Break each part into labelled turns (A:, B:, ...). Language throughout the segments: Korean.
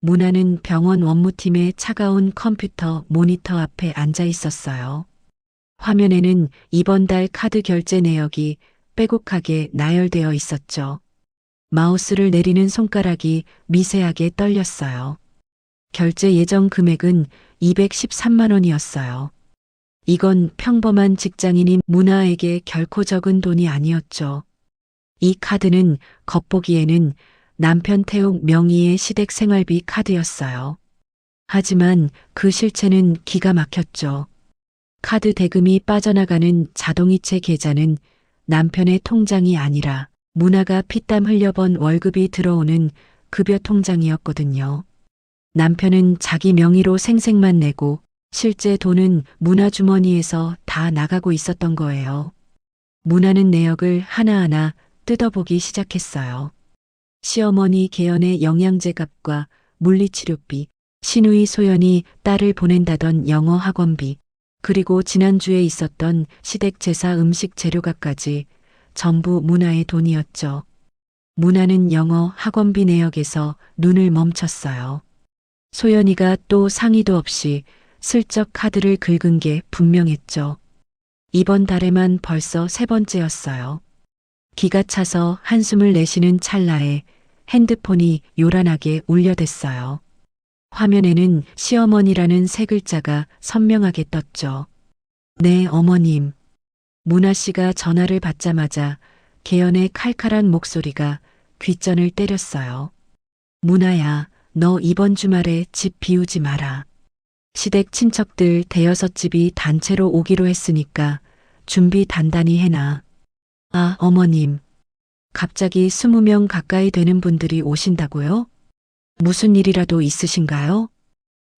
A: 문화는 병원 원무팀의 차가운 컴퓨터 모니터 앞에 앉아 있었어요. 화면에는 이번 달 카드 결제 내역이 빼곡하게 나열되어 있었죠. 마우스를 내리는 손가락이 미세하게 떨렸어요. 결제 예정 금액은 213만 원이었어요. 이건 평범한 직장인인 문화에게 결코 적은 돈이 아니었죠. 이 카드는 겉보기에는 남편 태욱 명의의 시댁 생활비 카드였어요. 하지만 그 실체는 기가 막혔죠. 카드 대금이 빠져나가는 자동이체 계좌는 남편의 통장이 아니라 문화가 피땀 흘려 번 월급이 들어오는 급여 통장이었거든요. 남편은 자기 명의로 생색만 내고 실제 돈은 문화 주머니에서 다 나가고 있었던 거예요. 문화는 내역을 하나하나 뜯어보기 시작했어요. 시어머니 개연의 영양제 값과 물리치료비, 시누이 소연이 딸을 보낸다던 영어 학원비, 그리고 지난주에 있었던 시댁 제사 음식 재료값까지 전부 문화의 돈이었죠. 문화는 영어 학원비 내역에서 눈을 멈췄어요. 소연이가 또 상의도 없이 슬쩍 카드를 긁은 게 분명했죠. 이번 달에만 벌써 세 번째였어요. 기가 차서 한숨을 내쉬는 찰나에 핸드폰이 요란하게 울려댔어요. 화면에는 시어머니라는 세 글자가 선명하게 떴죠. 네, 어머님. 문화 씨가 전화를 받자마자 개연의 칼칼한 목소리가 귓전을 때렸어요. 문화야, 너 이번 주말에 집 비우지 마라. 시댁 친척들 대여섯 집이 단체로 오기로 했으니까 준비 단단히 해놔. 아, 어머님. 갑자기 20명 가까이 되는 분들이 오신다고요? 무슨 일이라도 있으신가요?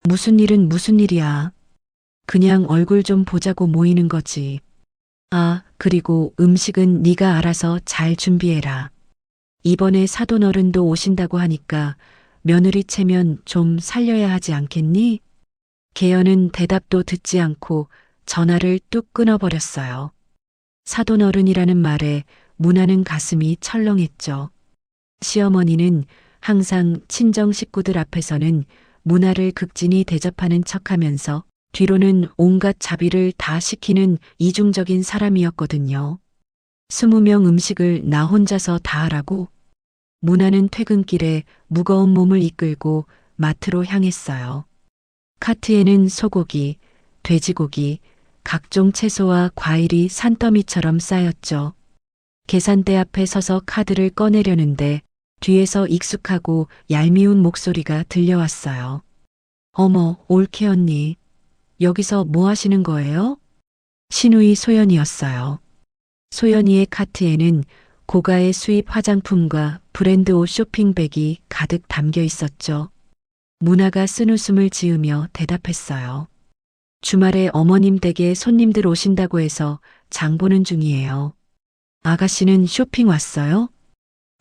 A: 무슨 일은 무슨 일이야. 그냥 얼굴 좀 보자고 모이는 거지. 아, 그리고 음식은 네가 알아서 잘 준비해라. 이번에 사돈 어른도 오신다고 하니까 며느리 체면 좀 살려야 하지 않겠니? 개연은 대답도 듣지 않고 전화를 뚝 끊어버렸어요. 사돈 어른이라는 말에 문화는 가슴이 철렁했죠. 시어머니는 항상 친정 식구들 앞에서는 문화를 극진히 대접하는 척하면서 뒤로는 온갖 자비를 다 시키는 이중적인 사람이었거든요. 20명 음식을 나 혼자서 다 하라고? 문화는 퇴근길에 무거운 몸을 이끌고 마트로 향했어요. 카트에는 소고기, 돼지고기, 각종 채소와 과일이 산더미처럼 쌓였죠. 계산대 앞에 서서 카드를 꺼내려는데 뒤에서 익숙하고 얄미운 목소리가 들려왔어요. 어머, 올케 언니. 여기서 뭐 하시는 거예요? 시누이 소연이었어요. 소연이의 카트에는 고가의 수입 화장품과 브랜드 옷 쇼핑백이 가득 담겨 있었죠. 문화가 쓴웃음을 지으며 대답했어요. 주말에 어머님 댁에 손님들 오신다고 해서 장 보는 중이에요. 아가씨는 쇼핑 왔어요?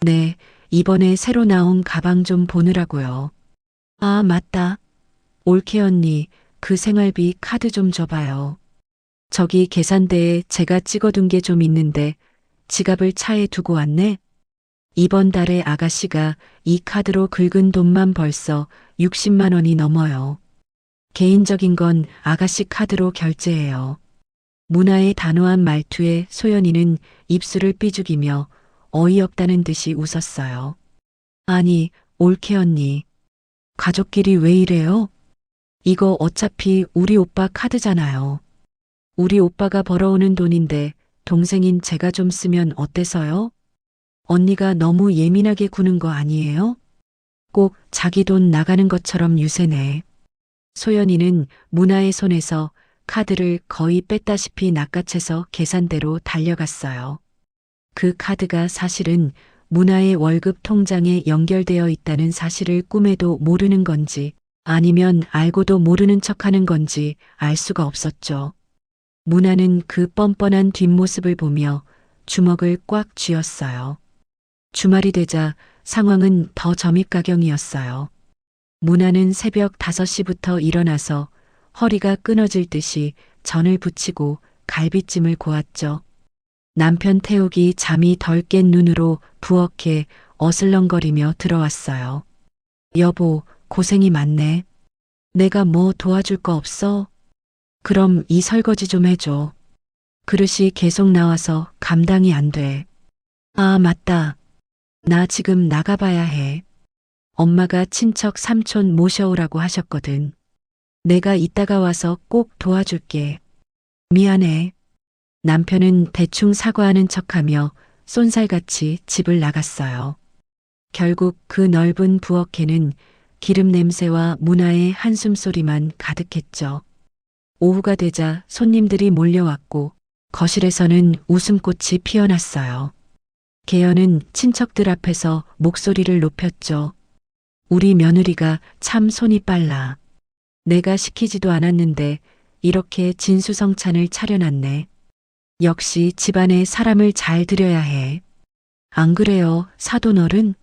A: 네, 이번에 새로 나온 가방 좀 보느라고요. 아, 맞다. 올케 언니, 그 생활비 카드 좀 줘봐요. 저기 계산대에 제가 찍어둔 게 좀 있는데 지갑을 차에 두고 왔네. 이번 달에 아가씨가 이 카드로 긁은 돈만 벌써 60만 원이 넘어요. 개인적인 건 아가씨 카드로 결제해요. 문화의 단호한 말투에 소연이는 입술을 삐죽이며 어이없다는 듯이 웃었어요. 아니, 올케 언니. 가족끼리 왜 이래요? 이거 어차피 우리 오빠 카드잖아요. 우리 오빠가 벌어오는 돈인데 동생인 제가 좀 쓰면 어때서요? 언니가 너무 예민하게 구는 거 아니에요? 꼭 자기 돈 나가는 것처럼 유세네. 소연이는 문화의 손에서 카드를 거의 뺐다시피 낚아채서 계산대로 달려갔어요. 그 카드가 사실은 문화의 월급 통장에 연결되어 있다는 사실을 꿈에도 모르는 건지 아니면 알고도 모르는 척하는 건지 알 수가 없었죠. 문화는 그 뻔뻔한 뒷모습을 보며 주먹을 꽉 쥐었어요. 주말이 되자 상황은 더 점입가경이었어요. 문화는 새벽 5시부터 일어나서 허리가 끊어질 듯이 전을 부치고 갈비찜을 고았죠. 남편 태욱이 잠이 덜 깬 눈으로 부엌에 어슬렁거리며 들어왔어요. 여보, 고생이 많네. 내가 뭐 도와줄 거 없어? 그럼 이 설거지 좀 해줘. 그릇이 계속 나와서 감당이 안 돼. 아, 맞다. 나 지금 나가봐야 해. 엄마가 친척 삼촌 모셔오라고 하셨거든. 내가 이따가 와서 꼭 도와줄게. 미안해. 남편은 대충 사과하는 척하며 쏜살같이 집을 나갔어요. 결국 그 넓은 부엌에는 기름 냄새와 문화의 한숨 소리만 가득했죠. 오후가 되자 손님들이 몰려왔고 거실에서는 웃음꽃이 피어났어요. 개연은 친척들 앞에서 목소리를 높였죠. 우리 며느리가 참 손이 빨라. 내가 시키지도 않았는데 이렇게 진수성찬을 차려놨네. 역시 집안에 사람을 잘 들여야 해. 안 그래요, 사돈어른?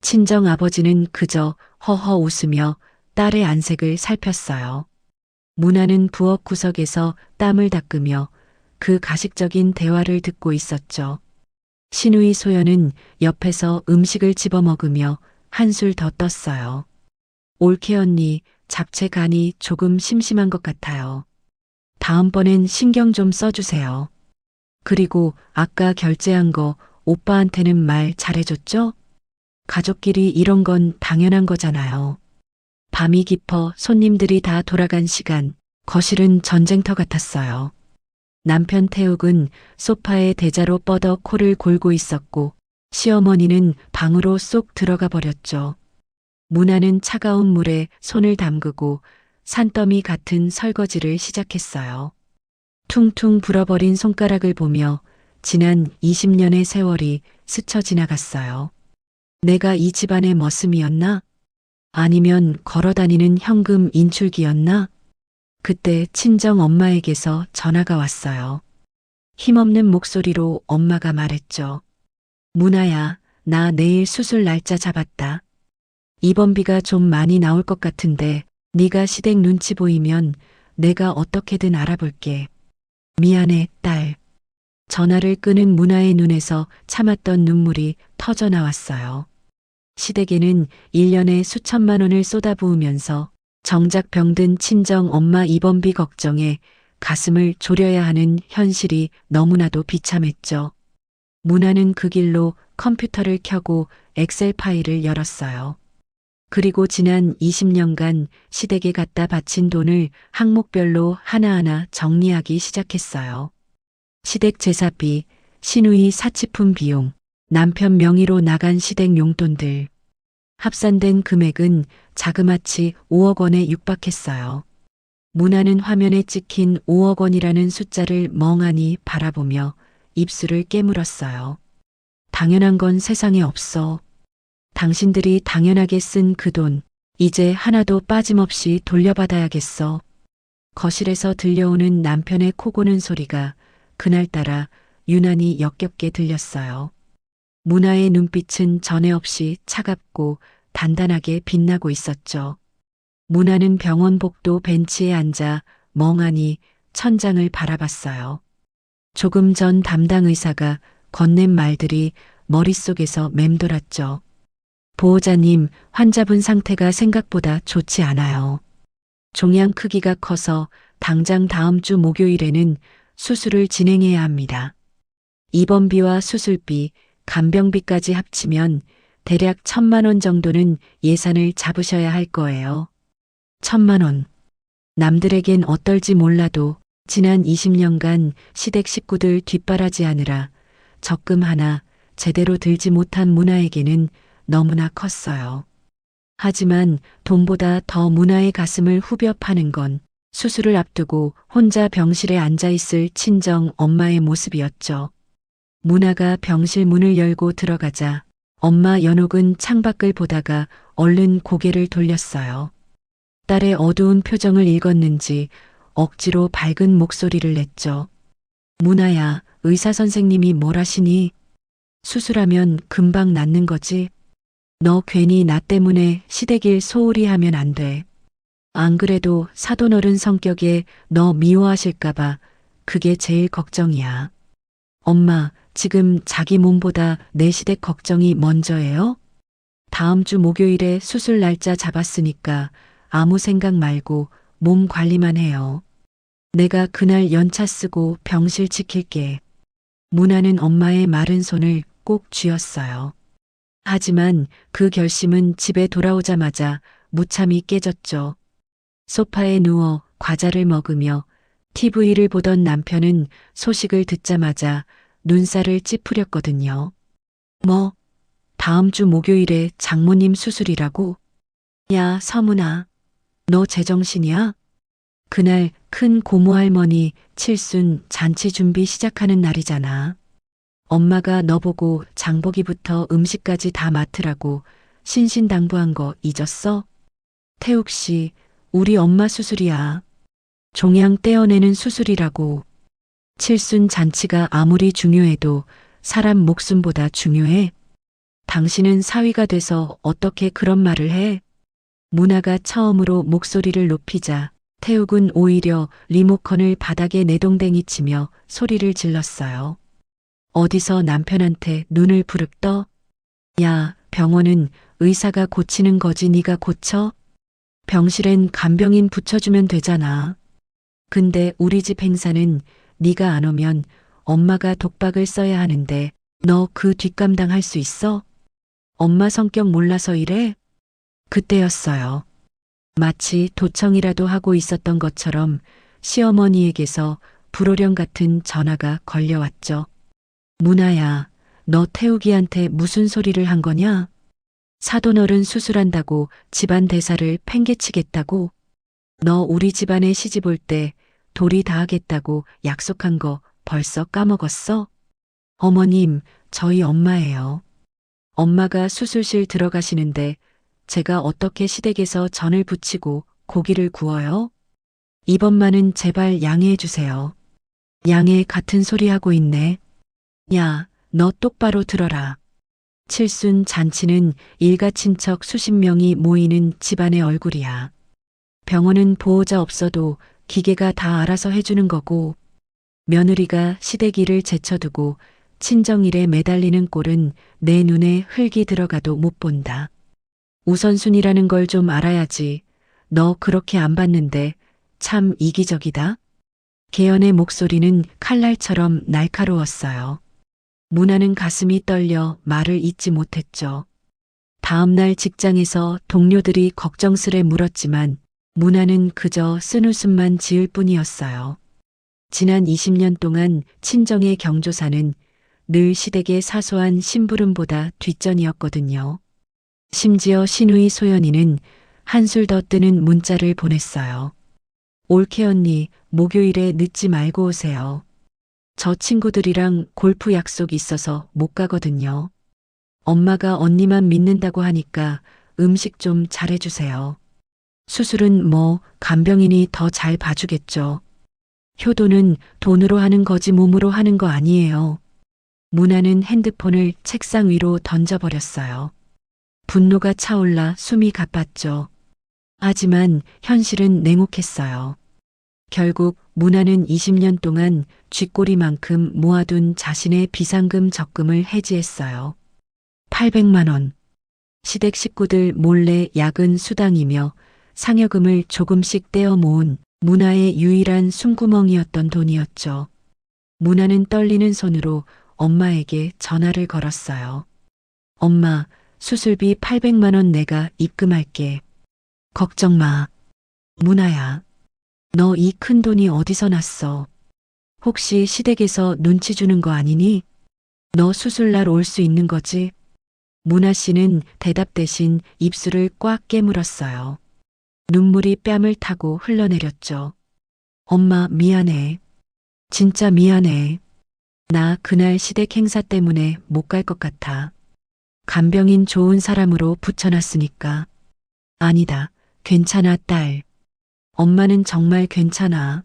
A: 친정 아버지는 그저 허허 웃으며 딸의 안색을 살폈어요. 문화는 부엌 구석에서 땀을 닦으며 그 가식적인 대화를 듣고 있었죠. 시누이 소연은 옆에서 음식을 집어먹으며 한술 더 떴어요. 올케 언니, 잡채 간이 조금 심심한 것 같아요. 다음번엔 신경 좀 써주세요. 그리고 아까 결제한 거 오빠한테는 말 잘해줬죠? 가족끼리 이런 건 당연한 거잖아요. 밤이 깊어 손님들이 다 돌아간 시간, 거실은 전쟁터 같았어요. 남편 태욱은 소파에 대자로 뻗어 코를 골고 있었고 시어머니는 방으로 쏙 들어가 버렸죠. 문화는 차가운 물에 손을 담그고 산더미 같은 설거지를 시작했어요. 퉁퉁 불어버린 손가락을 보며 지난 20년의 세월이 스쳐 지나갔어요. 내가 이 집안의 머슴이었나? 아니면 걸어다니는 현금 인출기였나? 그때 친정 엄마에게서 전화가 왔어요. 힘없는 목소리로 엄마가 말했죠. 문화야, 나 내일 수술 날짜 잡았다. 입원비가 좀 많이 나올 것 같은데 네가 시댁 눈치 보이면 내가 어떻게든 알아볼게. 미안해, 딸. 전화를 끄는 문화의 눈에서 참았던 눈물이 터져 나왔어요. 시댁에는 1년에 수천만 원을 쏟아부으면서 정작 병든 친정 엄마 입원비 걱정에 가슴을 졸여야 하는 현실이 너무나도 비참했죠. 문화는 그 길로 컴퓨터를 켜고 엑셀 파일을 열었어요. 그리고 지난 20년간 시댁에 갖다 바친 돈을 항목별로 하나하나 정리하기 시작했어요. 시댁 제사비, 시누이 사치품 비용, 남편 명의로 나간 시댁 용돈들. 합산된 금액은 자그마치 5억 원에 육박했어요. 문화는 화면에 찍힌 5억 원이라는 숫자를 멍하니 바라보며 입술을 깨물었어요. 당연한 건 세상에 없어. 당신들이 당연하게 쓴 그 돈, 이제 하나도 빠짐없이 돌려받아야겠어. 거실에서 들려오는 남편의 코 고는 소리가 그날따라 유난히 역겹게 들렸어요. 문화의 눈빛은 전에 없이 차갑고 단단하게 빛나고 있었죠. 문화는 병원 복도 벤치에 앉아 멍하니 천장을 바라봤어요. 조금 전 담당 의사가 건넨 말들이 머릿속에서 맴돌았죠. 보호자님, 환자분 상태가 생각보다 좋지 않아요. 종양 크기가 커서 당장 다음 주 목요일에는 수술을 진행해야 합니다. 입원비와 수술비, 간병비까지 합치면 대략 1,000만 원 정도는 예산을 잡으셔야 할 거예요. 1,000만 원. 남들에겐 어떨지 몰라도 지난 20년간 시댁 식구들 뒷바라지하느라 적금 하나 제대로 들지 못한 문화에게는 너무나 컸어요. 하지만 돈보다 더 문화의 가슴을 후벼 파는 건 수술을 앞두고 혼자 병실에 앉아있을 친정 엄마의 모습이었죠. 문화가 병실 문을 열고 들어가자 엄마 연옥은 창밖을 보다가 얼른 고개를 돌렸어요. 딸의 어두운 표정을 읽었는지 억지로 밝은 목소리를 냈죠. 문화야, 의사 선생님이 뭘 하시니? 수술하면 금방 낫는 거지? 너 괜히 나 때문에 시댁일 소홀히 하면 안 돼. 안 그래도 사돈어른 성격에 너 미워하실까봐 그게 제일 걱정이야. 엄마, 지금 자기 몸보다 내 시댁 걱정이 먼저예요? 다음 주 목요일에 수술 날짜 잡았으니까 아무 생각 말고 몸 관리만 해요. 내가 그날 연차 쓰고 병실 지킬게. 문화는 엄마의 마른 손을 꼭 쥐었어요. 하지만 그 결심은 집에 돌아오자마자 무참히 깨졌죠. 소파에 누워 과자를 먹으며 TV를 보던 남편은 소식을 듣자마자 눈살을 찌푸렸거든요. 뭐, 다음 주 목요일에 장모님 수술이라고? 야, 서문아, 너 제정신이야? 그날 큰 고모할머니 칠순 잔치 준비 시작하는 날이잖아. 엄마가 너보고 장보기부터 음식까지 다 맡으라고 신신당부한 거 잊었어? 태욱 씨, 우리 엄마 수술이야. 종양 떼어내는 수술이라고. 칠순 잔치가 아무리 중요해도 사람 목숨보다 중요해. 당신은 사위가 돼서 어떻게 그런 말을 해? 문화가 처음으로 목소리를 높이자 태욱은 오히려 리모컨을 바닥에 내동댕이 치며 소리를 질렀어요. 어디서 남편한테 눈을 부릅떠? 야, 병원은 의사가 고치는 거지 네가 고쳐? 병실엔 간병인 붙여주면 되잖아. 근데 우리 집 행사는 네가 안 오면 엄마가 독박을 써야 하는데 너 그 뒷감당 할 수 있어? 엄마 성격 몰라서 이래? 그때였어요. 마치 도청이라도 하고 있었던 것처럼 시어머니에게서 불호령 같은 전화가 걸려왔죠. 문아야, 너 태욱이한테 무슨 소리를 한 거냐? 사돈어른 수술한다고 집안 대사를 팽개치겠다고? 너 우리 집안에 시집 올 때 도리 다 하겠다고 약속한 거 벌써 까먹었어? 어머님, 저희 엄마예요. 엄마가 수술실 들어가시는데 제가 어떻게 시댁에서 전을 부치고 고기를 구워요? 이번만은 제발 양해해 주세요. 양해 같은 소리 하고 있네. 야, 너 똑바로 들어라. 칠순 잔치는 일가 친척 수십 명이 모이는 집안의 얼굴이야. 병원은 보호자 없어도 기계가 다 알아서 해주는 거고, 며느리가 시댁 일을 제쳐두고 친정일에 매달리는 꼴은 내 눈에 흙이 들어가도 못 본다. 우선순위라는 걸 좀 알아야지. 너 그렇게 안 봤는데 참 이기적이다. 개연의 목소리는 칼날처럼 날카로웠어요. 문화는 가슴이 떨려 말을 잇지 못했죠. 다음 날 직장에서 동료들이 걱정스레 물었지만 문화는 그저 쓴웃음만 지을 뿐이었어요. 지난 20년 동안 친정의 경조사는 늘 시댁의 사소한 심부름보다 뒷전이었거든요. 심지어 시누이 소연이는 한술 더 뜨는 문자를 보냈어요. 올케 언니, 목요일에 늦지 말고 오세요. 저 친구들이랑 골프 약속 있어서 못 가거든요. 엄마가 언니만 믿는다고 하니까 음식 좀 잘해주세요. 수술은 뭐 간병인이 더 잘 봐주겠죠. 효도는 돈으로 하는 거지 몸으로 하는 거 아니에요. 문화는 핸드폰을 책상 위로 던져버렸어요. 분노가 차올라 숨이 가빴죠. 하지만 현실은 냉혹했어요. 결국 문화는 20년 동안 쥐꼬리만큼 모아둔 자신의 비상금 적금을 해지했어요. 800만 원. 시댁 식구들 몰래 야근 수당이며 상여금을 조금씩 떼어 모은 문화의 유일한 숨구멍이었던 돈이었죠. 문화는 떨리는 손으로 엄마에게 전화를 걸었어요. 엄마, 수술비 800만 원 내가 입금할게. 걱정 마. 문화야. 너 이 큰 돈이 어디서 났어? 혹시 시댁에서 눈치 주는 거 아니니? 너 수술날 올 수 있는 거지? 문화 씨는 대답 대신 입술을 꽉 깨물었어요. 눈물이 뺨을 타고 흘러내렸죠. 엄마 미안해. 진짜 미안해. 나 그날 시댁 행사 때문에 못 갈 것 같아. 간병인 좋은 사람으로 붙여놨으니까. 아니다. 괜찮아, 딸. 엄마는 정말 괜찮아.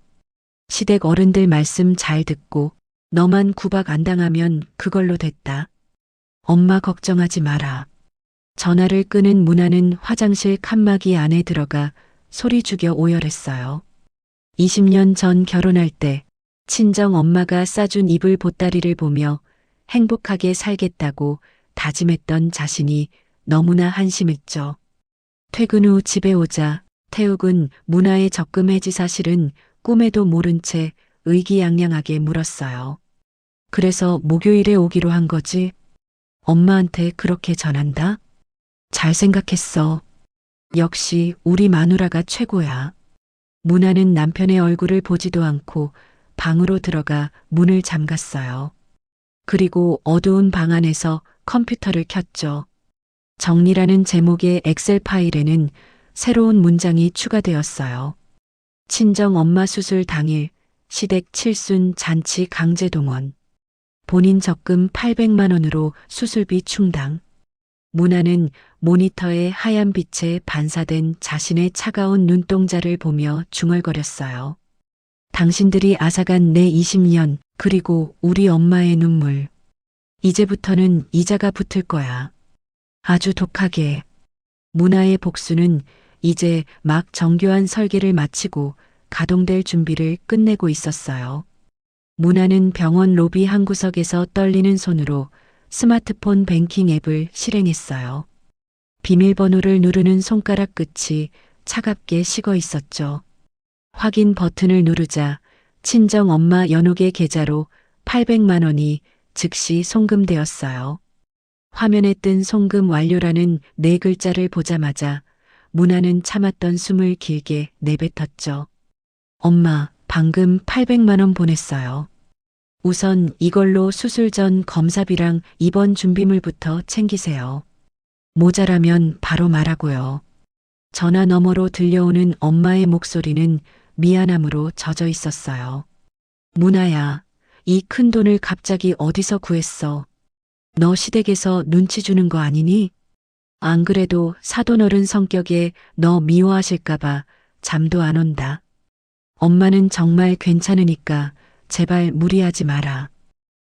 A: 시댁 어른들 말씀 잘 듣고 너만 구박 안 당하면 그걸로 됐다. 엄마 걱정하지 마라. 전화를 끄는 문화는 화장실 칸막이 안에 들어가 소리 죽여 오열했어요. 20년 전 결혼할 때 친정 엄마가 싸준 이불 보따리를 보며 행복하게 살겠다고 다짐했던 자신이 너무나 한심했죠. 퇴근 후 집에 오자 태욱은 문화에 적금해지 사실은 꿈에도 모른 채 의기양양하게 물었어요. 그래서 목요일에 오기로 한 거지? 엄마한테 그렇게 전한다? 잘 생각했어. 역시 우리 마누라가 최고야. 문화는 남편의 얼굴을 보지도 않고 방으로 들어가 문을 잠갔어요. 그리고 어두운 방 안에서 컴퓨터를 켰죠. 정리라는 제목의 엑셀 파일에는 새로운 문장이 추가되었어요. 친정 엄마 수술 당일 시댁 칠순 잔치 강제 동원. 본인 적금 800만 원으로 수술비 충당. 문화는 모니터의 하얀 빛에 반사된 자신의 차가운 눈동자를 보며 중얼거렸어요. 당신들이 앗아간 내 20년, 그리고 우리 엄마의 눈물. 이제부터는 이자가 붙을 거야. 아주 독하게. 문화의 복수는 이제 막 정교한 설계를 마치고 가동될 준비를 끝내고 있었어요. 문화는 병원 로비 한 구석에서 떨리는 손으로 스마트폰 뱅킹 앱을 실행했어요. 비밀번호를 누르는 손가락 끝이 차갑게 식어 있었죠. 확인 버튼을 누르자 친정 엄마 연옥의 계좌로 800만 원이 즉시 송금되었어요. 화면에 뜬 송금 완료라는 네 글자를 보자마자 문화는 참았던 숨을 길게 내뱉었죠. 엄마, 방금 800만 원 보냈어요. 우선 이걸로 수술 전 검사비랑 입원 준비물부터 챙기세요. 모자라면 바로 말하고요. 전화 너머로 들려오는 엄마의 목소리는 미안함으로 젖어 있었어요. 문화야, 이 큰 돈을 갑자기 어디서 구했어? 너 시댁에서 눈치 주는 거 아니니? 안 그래도 사돈어른 성격에 너 미워하실까봐 잠도 안 온다. 엄마는 정말 괜찮으니까 제발 무리하지 마라.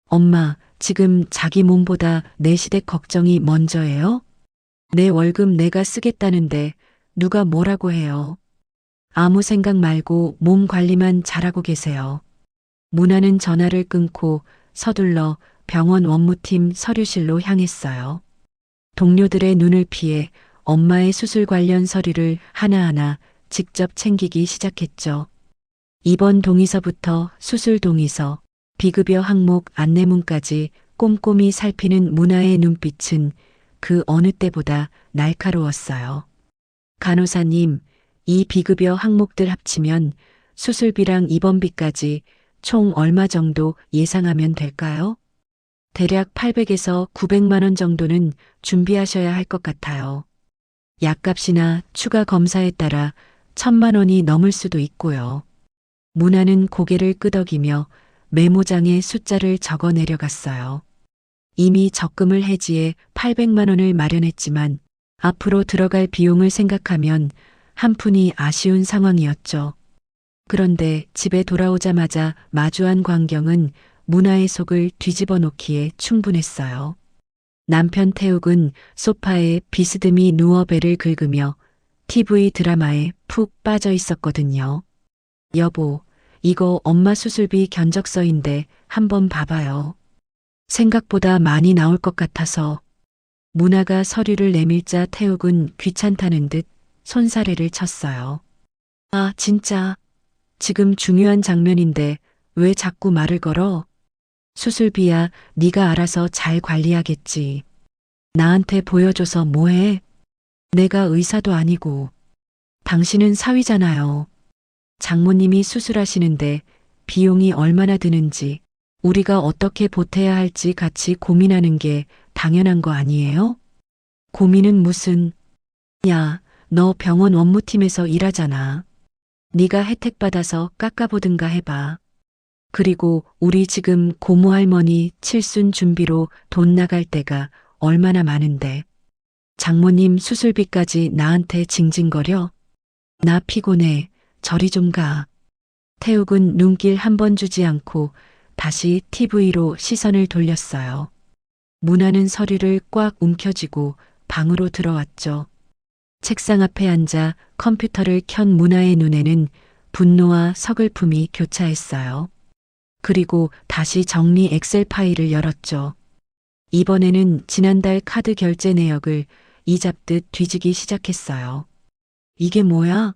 A: 엄마, 지금 자기 몸보다 내 시댁 걱정이 먼저예요? 내 월급 내가 쓰겠다는데 누가 뭐라고 해요? 아무 생각 말고 몸 관리만 잘하고 계세요. 문화는 전화를 끊고 서둘러 병원 원무팀 서류실로 향했어요. 동료들의 눈을 피해 엄마의 수술 관련 서류를 하나하나 직접 챙기기 시작했죠. 입원 동의서부터 수술 동의서, 비급여 항목 안내문까지 꼼꼼히 살피는 문화의 눈빛은 그 어느 때보다 날카로웠어요. 간호사님, 이 비급여 항목들 합치면 수술비랑 입원비까지 총 얼마 정도 예상하면 될까요? 대략 800에서 900만 원 정도는 준비하셔야 할 것 같아요. 약값이나 추가 검사에 따라 1000만 원이 넘을 수도 있고요. 문화는 고개를 끄덕이며 메모장에 숫자를 적어 내려갔어요. 이미 적금을 해지해 800만 원을 마련했지만 앞으로 들어갈 비용을 생각하면 한푼이 아쉬운 상황이었죠. 그런데 집에 돌아오자마자 마주한 광경은 문화의 속을 뒤집어 놓기에 충분했어요. 남편 태욱은 소파에 비스듬히 누워 배를 긁으며 TV 드라마에 푹 빠져 있었거든요. 여보, 이거 엄마 수술비 견적서인데 한번 봐봐요. 생각보다 많이 나올 것 같아서. 문화가 서류를 내밀자 태욱은 귀찮다는 듯 손사래를 쳤어요. 아, 진짜. 지금 중요한 장면인데 왜 자꾸 말을 걸어? 수술비야 네가 알아서 잘 관리하겠지. 나한테 보여줘서 뭐해? 내가 의사도 아니고. 당신은 사위잖아요. 장모님이 수술하시는데 비용이 얼마나 드는지 우리가 어떻게 보태야 할지 같이 고민하는 게 당연한 거 아니에요? 고민은 무슨. 야, 너 병원 원무팀에서 일하잖아. 네가 혜택 받아서 깎아보든가 해봐. 그리고 우리 지금 고모 할머니 칠순 준비로 돈 나갈 때가 얼마나 많은데. 장모님 수술비까지 나한테 징징거려? 나 피곤해. 저리 좀 가. 태욱은 눈길 한 번 주지 않고 다시 TV로 시선을 돌렸어요. 문화는 서류를 꽉 움켜쥐고 방으로 들어왔죠. 책상 앞에 앉아 컴퓨터를 켠 문화의 눈에는 분노와 서글픔이 교차했어요. 그리고 다시 정리 엑셀 파일을 열었죠. 이번에는 지난달 카드 결제 내역을 이잡듯 뒤지기 시작했어요. 이게 뭐야?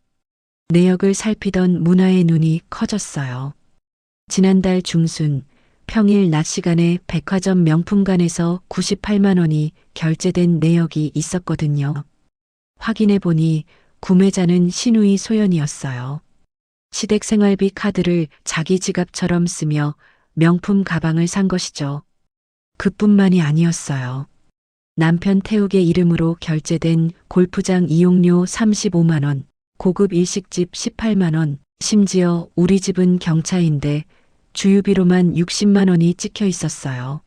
A: 내역을 살피던 문화의 눈이 커졌어요. 지난달 중순 평일 낮 시간에 백화점 명품관에서 98만 원이 결제된 내역이 있었거든요. 확인해 보니 구매자는 신우이 소연이었어요. 시댁 생활비 카드를 자기 지갑처럼 쓰며 명품 가방을 산 것이죠. 그뿐만이 아니었어요. 남편 태욱의 이름으로 결제된 골프장 이용료 35만 원, 고급 일식집 18만 원, 심지어 우리 집은 경차인데 주유비로만 60만 원이 찍혀 있었어요.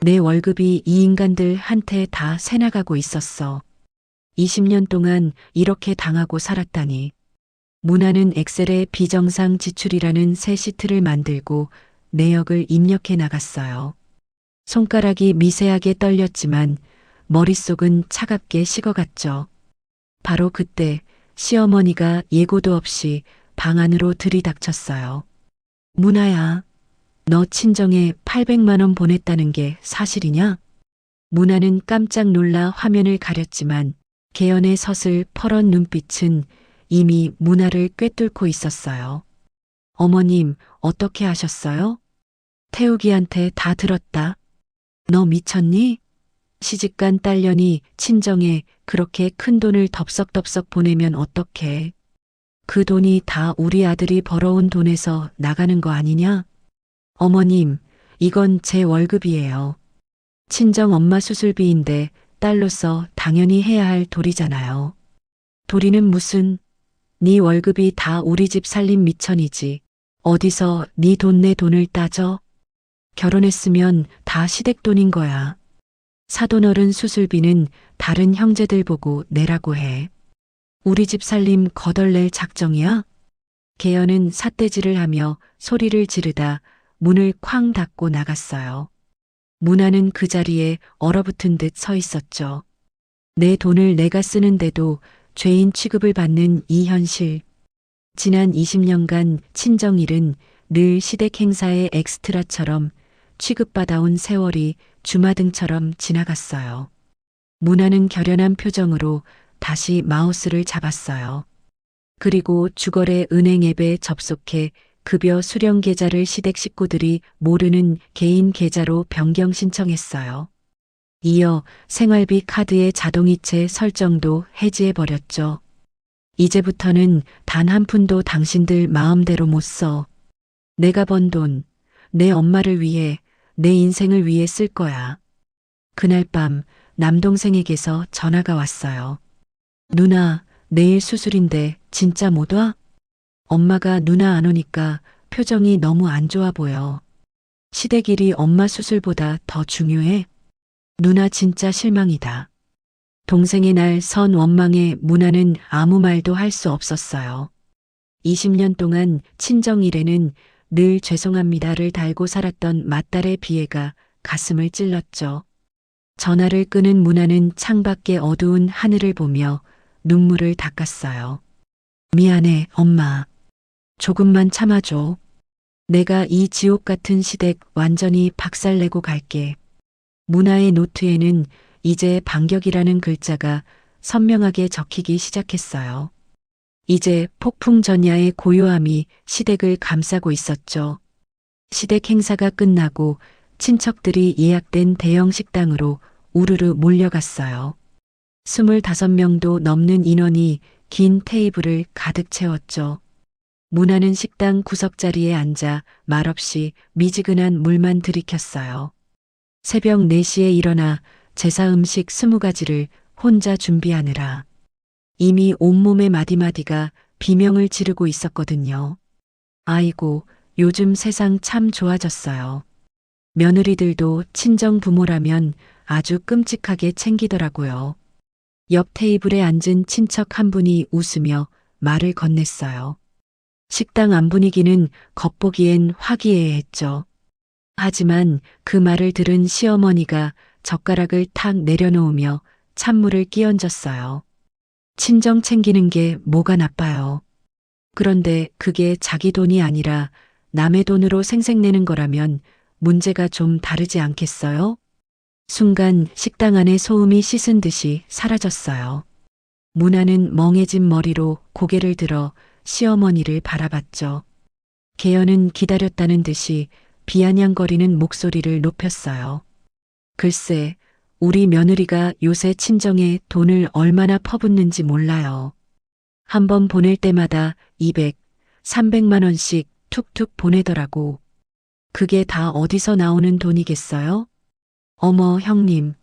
A: 내 월급이 이 인간들한테 다 새나가고 있었어. 20년 동안 이렇게 당하고 살았다니. 문화는 엑셀에 비정상 지출이라는 새 시트를 만들고 내역을 입력해 나갔어요. 손가락이 미세하게 떨렸지만 머릿속은 차갑게 식어갔죠. 바로 그때 시어머니가 예고도 없이 방 안으로 들이닥쳤어요. 문화야, 너 친정에 800만 원 보냈다는 게 사실이냐? 문화는 깜짝 놀라 화면을 가렸지만 개연의 서슬 퍼런 눈빛은 이미 문화를 꿰뚫고 있었어요. 어머님, 어떻게 하셨어요? 태욱이한테 다 들었다. 너 미쳤니? 시집간 딸년이 친정에 그렇게 큰 돈을 덥석덥석 보내면 어떡해. 그 돈이 다 우리 아들이 벌어온 돈에서 나가는 거 아니냐? 어머님, 이건 제 월급이에요. 친정 엄마 수술비인데 딸로서 당연히 해야 할 도리잖아요. 도리는 무슨, 네 월급이 다 우리 집 살림 미천이지. 어디서 네 돈 내 돈을 따져? 결혼했으면 다 시댁 돈인 거야. 사돈어른 수술비는 다른 형제들 보고 내라고 해. 우리 집 살림 거덜낼 작정이야? 개연은 삿대질을 하며 소리를 지르다 문을 쾅 닫고 나갔어요. 문화는 그 자리에 얼어붙은 듯 서 있었죠. 내 돈을 내가 쓰는데도 죄인 취급을 받는 이 현실. 지난 20년간 친정일은 늘 시댁 행사의 엑스트라처럼 취급받아온 세월이 주마등처럼 지나갔어요. 문화는 결연한 표정으로 다시 마우스를 잡았어요. 그리고 주거래 은행 앱에 접속해 급여 수령 계좌를 시댁 식구들이 모르는 개인 계좌로 변경 신청했어요. 이어 생활비 카드의 자동이체 설정도 해지해버렸죠. 이제부터는 단 한 푼도 당신들 마음대로 못 써. 내가 번 돈, 내 엄마를 위해, 내 인생을 위해 쓸 거야. 그날 밤 남동생에게서 전화가 왔어요. 누나, 내일 수술인데 진짜 못 와? 엄마가 누나 안 오니까 표정이 너무 안 좋아 보여. 시댁 일이 엄마 수술보다 더 중요해? 누나 진짜 실망이다. 동생의 날 선 원망에 문화는 아무 말도 할 수 없었어요. 20년 동안 친정일에는 늘 죄송합니다를 달고 살았던 맏딸의 비애가 가슴을 찔렀죠. 전화를 끄는 문화는 창밖의 어두운 하늘을 보며 눈물을 닦았어요. 미안해, 엄마. 조금만 참아줘. 내가 이 지옥 같은 시댁 완전히 박살내고 갈게. 문화의 노트에는 이제 반격이라는 글자가 선명하게 적히기 시작했어요. 이제 폭풍 전야의 고요함이 시댁을 감싸고 있었죠. 시댁 행사가 끝나고 친척들이 예약된 대형 식당으로 우르르 몰려갔어요. 25명도 넘는 인원이 긴 테이블을 가득 채웠죠. 문화는 식당 구석자리에 앉아 말없이 미지근한 물만 들이켰어요. 새벽 4시에 일어나 제사 음식 20가지를 혼자 준비하느라 이미 온몸의 마디마디가 비명을 지르고 있었거든요. 아이고, 요즘 세상 참 좋아졌어요. 며느리들도 친정 부모라면 아주 끔찍하게 챙기더라고요. 옆 테이블에 앉은 친척 한 분이 웃으며 말을 건넸어요. 식당 안 분위기는 겉보기엔 화기애애했죠. 하지만 그 말을 들은 시어머니가 젓가락을 탁 내려놓으며 찬물을 끼얹었어요. 친정 챙기는 게 뭐가 나빠요. 그런데 그게 자기 돈이 아니라 남의 돈으로 생색내는 거라면 문제가 좀 다르지 않겠어요? 순간 식당 안에 소음이 씻은 듯이 사라졌어요. 문화는 멍해진 머리로 고개를 들어 시어머니를 바라봤죠. 개연은 기다렸다는 듯이 비아냥거리는 목소리를 높였어요. 글쎄, 우리 며느리가 요새 친정에 돈을 얼마나 퍼붓는지 몰라요. 한 번 보낼 때마다 200, 300만 원씩 툭툭 보내더라고. 그게 다 어디서 나오는 돈이겠어요? 어머, 형님.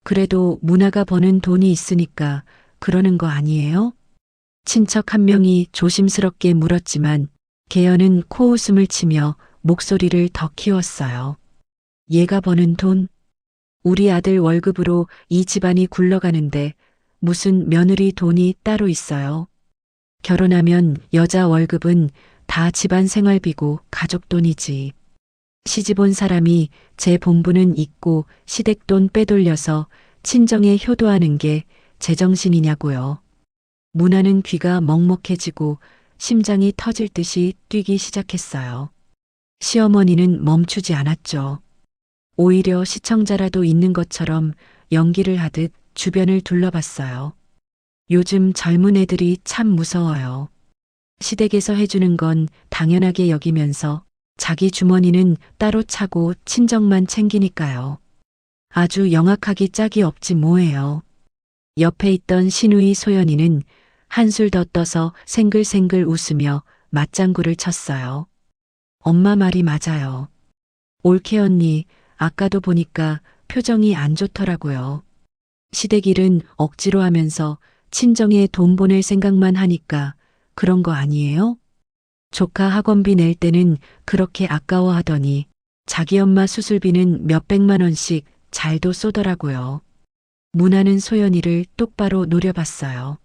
A: 그래도 문화가 버는 돈이 있으니까 그러는 거 아니에요? 친척 한 명이 조심스럽게 물었지만 개연은 코웃음을 치며 목소리를 더 키웠어요. 얘가 버는 돈? 우리 아들 월급으로 이 집안이 굴러가는데 무슨 며느리 돈이 따로 있어요. 결혼하면 여자 월급은 다 집안 생활비고 가족 돈이지. 시집 온 사람이 제 본분은 잊고 시댁돈 빼돌려서 친정에 효도하는 게 제정신이냐고요. 문화는 귀가 먹먹해지고 심장이 터질 듯이 뛰기 시작했어요. 시어머니는 멈추지 않았죠. 오히려 시청자라도 있는 것처럼 연기를 하듯 주변을 둘러봤어요. 요즘 젊은 애들이 참 무서워요. 시댁에서 해주는 건 당연하게 여기면서 자기 주머니는 따로 차고 친정만 챙기니까요. 아주 영악하기 짝이 없지 뭐예요. 옆에 있던 시누이 소연이는 한술 더 떠서 생글생글 웃으며 맞장구를 쳤어요. 엄마 말이 맞아요. 올케 언니, 아까도 보니까 표정이 안 좋더라고요. 시댁일은 억지로 하면서 친정에 돈 보낼 생각만 하니까 그런 거 아니에요? 조카 학원비 낼 때는 그렇게 아까워하더니 자기 엄마 수술비는 몇백만 원씩 잘도 쏘더라고요. 문화는 소연이를 똑바로 노려봤어요.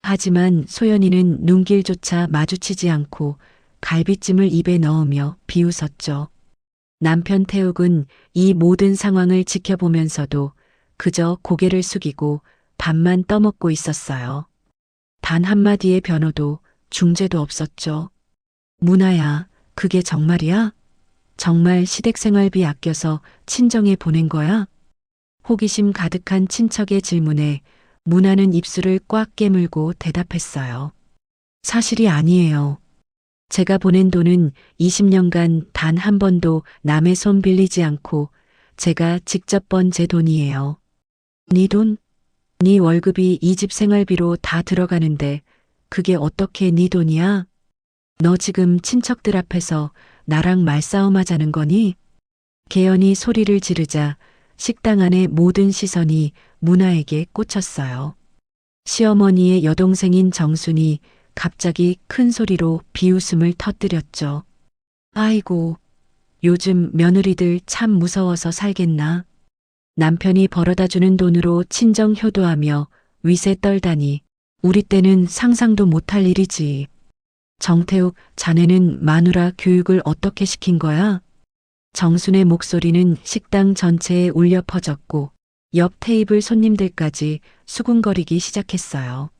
A: 하지만 소연이는 눈길조차 마주치지 않고 갈비찜을 입에 넣으며 비웃었죠. 남편 태욱은 이 모든 상황을 지켜보면서도 그저 고개를 숙이고 밥만 떠먹고 있었어요. 단 한마디의 변호도 중재도 없었죠. 문화야, 그게 정말이야? 정말 시댁 생활비 아껴서 친정에 보낸 거야? 호기심 가득한 친척의 질문에 문화는 입술을 꽉 깨물고 대답했어요. 사실이 아니에요. 제가 보낸 돈은 20년간 단 한 번도 남의 손 빌리지 않고 제가 직접 번 제 돈이에요. 네 돈? 네 월급이 이 집 생활비로 다 들어가는데 그게 어떻게 네 돈이야? 너 지금 친척들 앞에서 나랑 말싸움 하자는 거니? 개연이 소리를 지르자 식당 안의 모든 시선이 문화에게 꽂혔어요. 시어머니의 여동생인 정순이 갑자기 큰 소리로 비웃음을 터뜨렸죠. 아이고, 요즘 며느리들 참 무서워서 살겠나? 남편이 벌어다 주는 돈으로 친정 효도하며 위세 떨다니 우리 때는 상상도 못할 일이지. 정태욱, 자네는 마누라 교육을 어떻게 시킨 거야? 정순의 목소리는 식당 전체에 울려 퍼졌고 옆 테이블 손님들까지 수군거리기 시작했어요.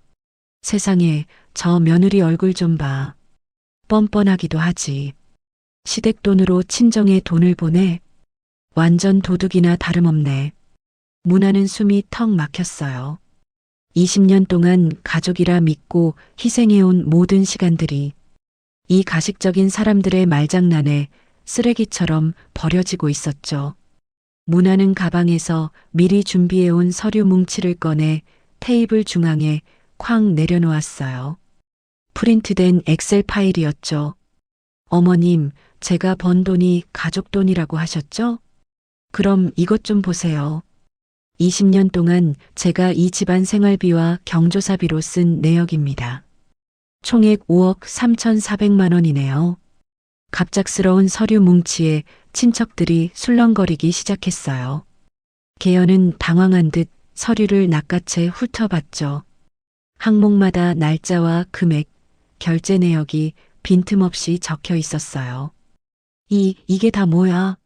A: 세상에, 저 며느리 얼굴 좀 봐. 뻔뻔하기도 하지. 시댁 돈으로 친정에 돈을 보내? 완전 도둑이나 다름없네. 문화는 숨이 턱 막혔어요. 20년 동안 가족이라 믿고 희생해온 모든 시간들이 이 가식적인 사람들의 말장난에 쓰레기처럼 버려지고 있었죠. 문화는 가방에서 미리 준비해온 서류 뭉치를 꺼내 테이블 중앙에 쾅 내려놓았어요. 프린트된 엑셀 파일이었죠. 어머님, 제가 번 돈이 가족 돈이라고 하셨죠? 그럼 이것 좀 보세요. 20년 동안 제가 이 집안 생활비와 경조사비로 쓴 내역입니다. 총액 5억 3,400만 원이네요. 갑작스러운 서류 뭉치에 친척들이 술렁거리기 시작했어요. 개연은 당황한 듯 서류를 낚아채 훑어봤죠. 항목마다 날짜와 금액, 결제 내역이 빈틈없이 적혀 있었어요. 이게 다 뭐야?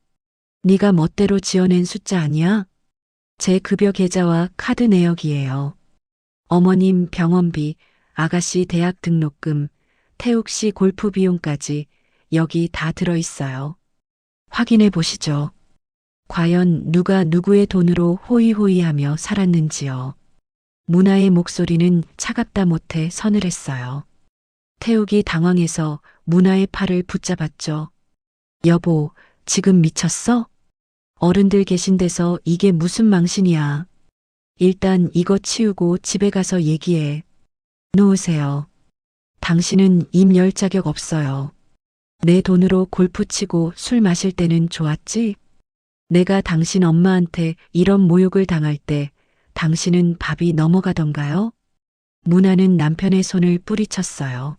A: 네가 멋대로 지어낸 숫자 아니야? 제 급여 계좌와 카드 내역이에요. 어머님 병원비, 아가씨 대학 등록금, 태욱 씨 골프 비용까지 여기 다 들어있어요. 확인해 보시죠. 과연 누가 누구의 돈으로 호의호의하며 살았는지요. 문화의 목소리는 차갑다 못해 서늘했어요. 태욱이 당황해서 문화의 팔을 붙잡았죠. 여보, 지금 미쳤어? 어른들 계신 데서 이게 무슨 망신이야. 일단 이거 치우고 집에 가서 얘기해. 놓으세요. 당신은 입 열 자격 없어요. 내 돈으로 골프 치고 술 마실 때는 좋았지? 내가 당신 엄마한테 이런 모욕을 당할 때 당신은 밥이 넘어가던가요? 문화는 남편의 손을 뿌리쳤어요.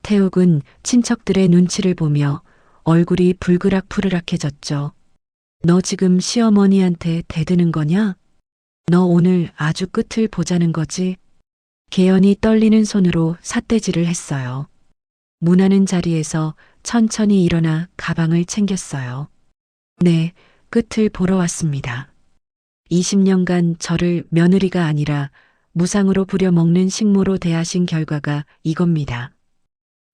A: 태욱은 친척들의 눈치를 보며 얼굴이 불그락푸르락해졌죠. 너 지금 시어머니한테 대드는 거냐? 너 오늘 아주 끝을 보자는 거지? 개연이 떨리는 손으로 삿대질을 했어요. 문화는 자리에서 천천히 일어나 가방을 챙겼어요. 네, 끝을 보러 왔습니다. 20년간 저를 며느리가 아니라 무상으로 부려먹는 식모로 대하신 결과가 이겁니다.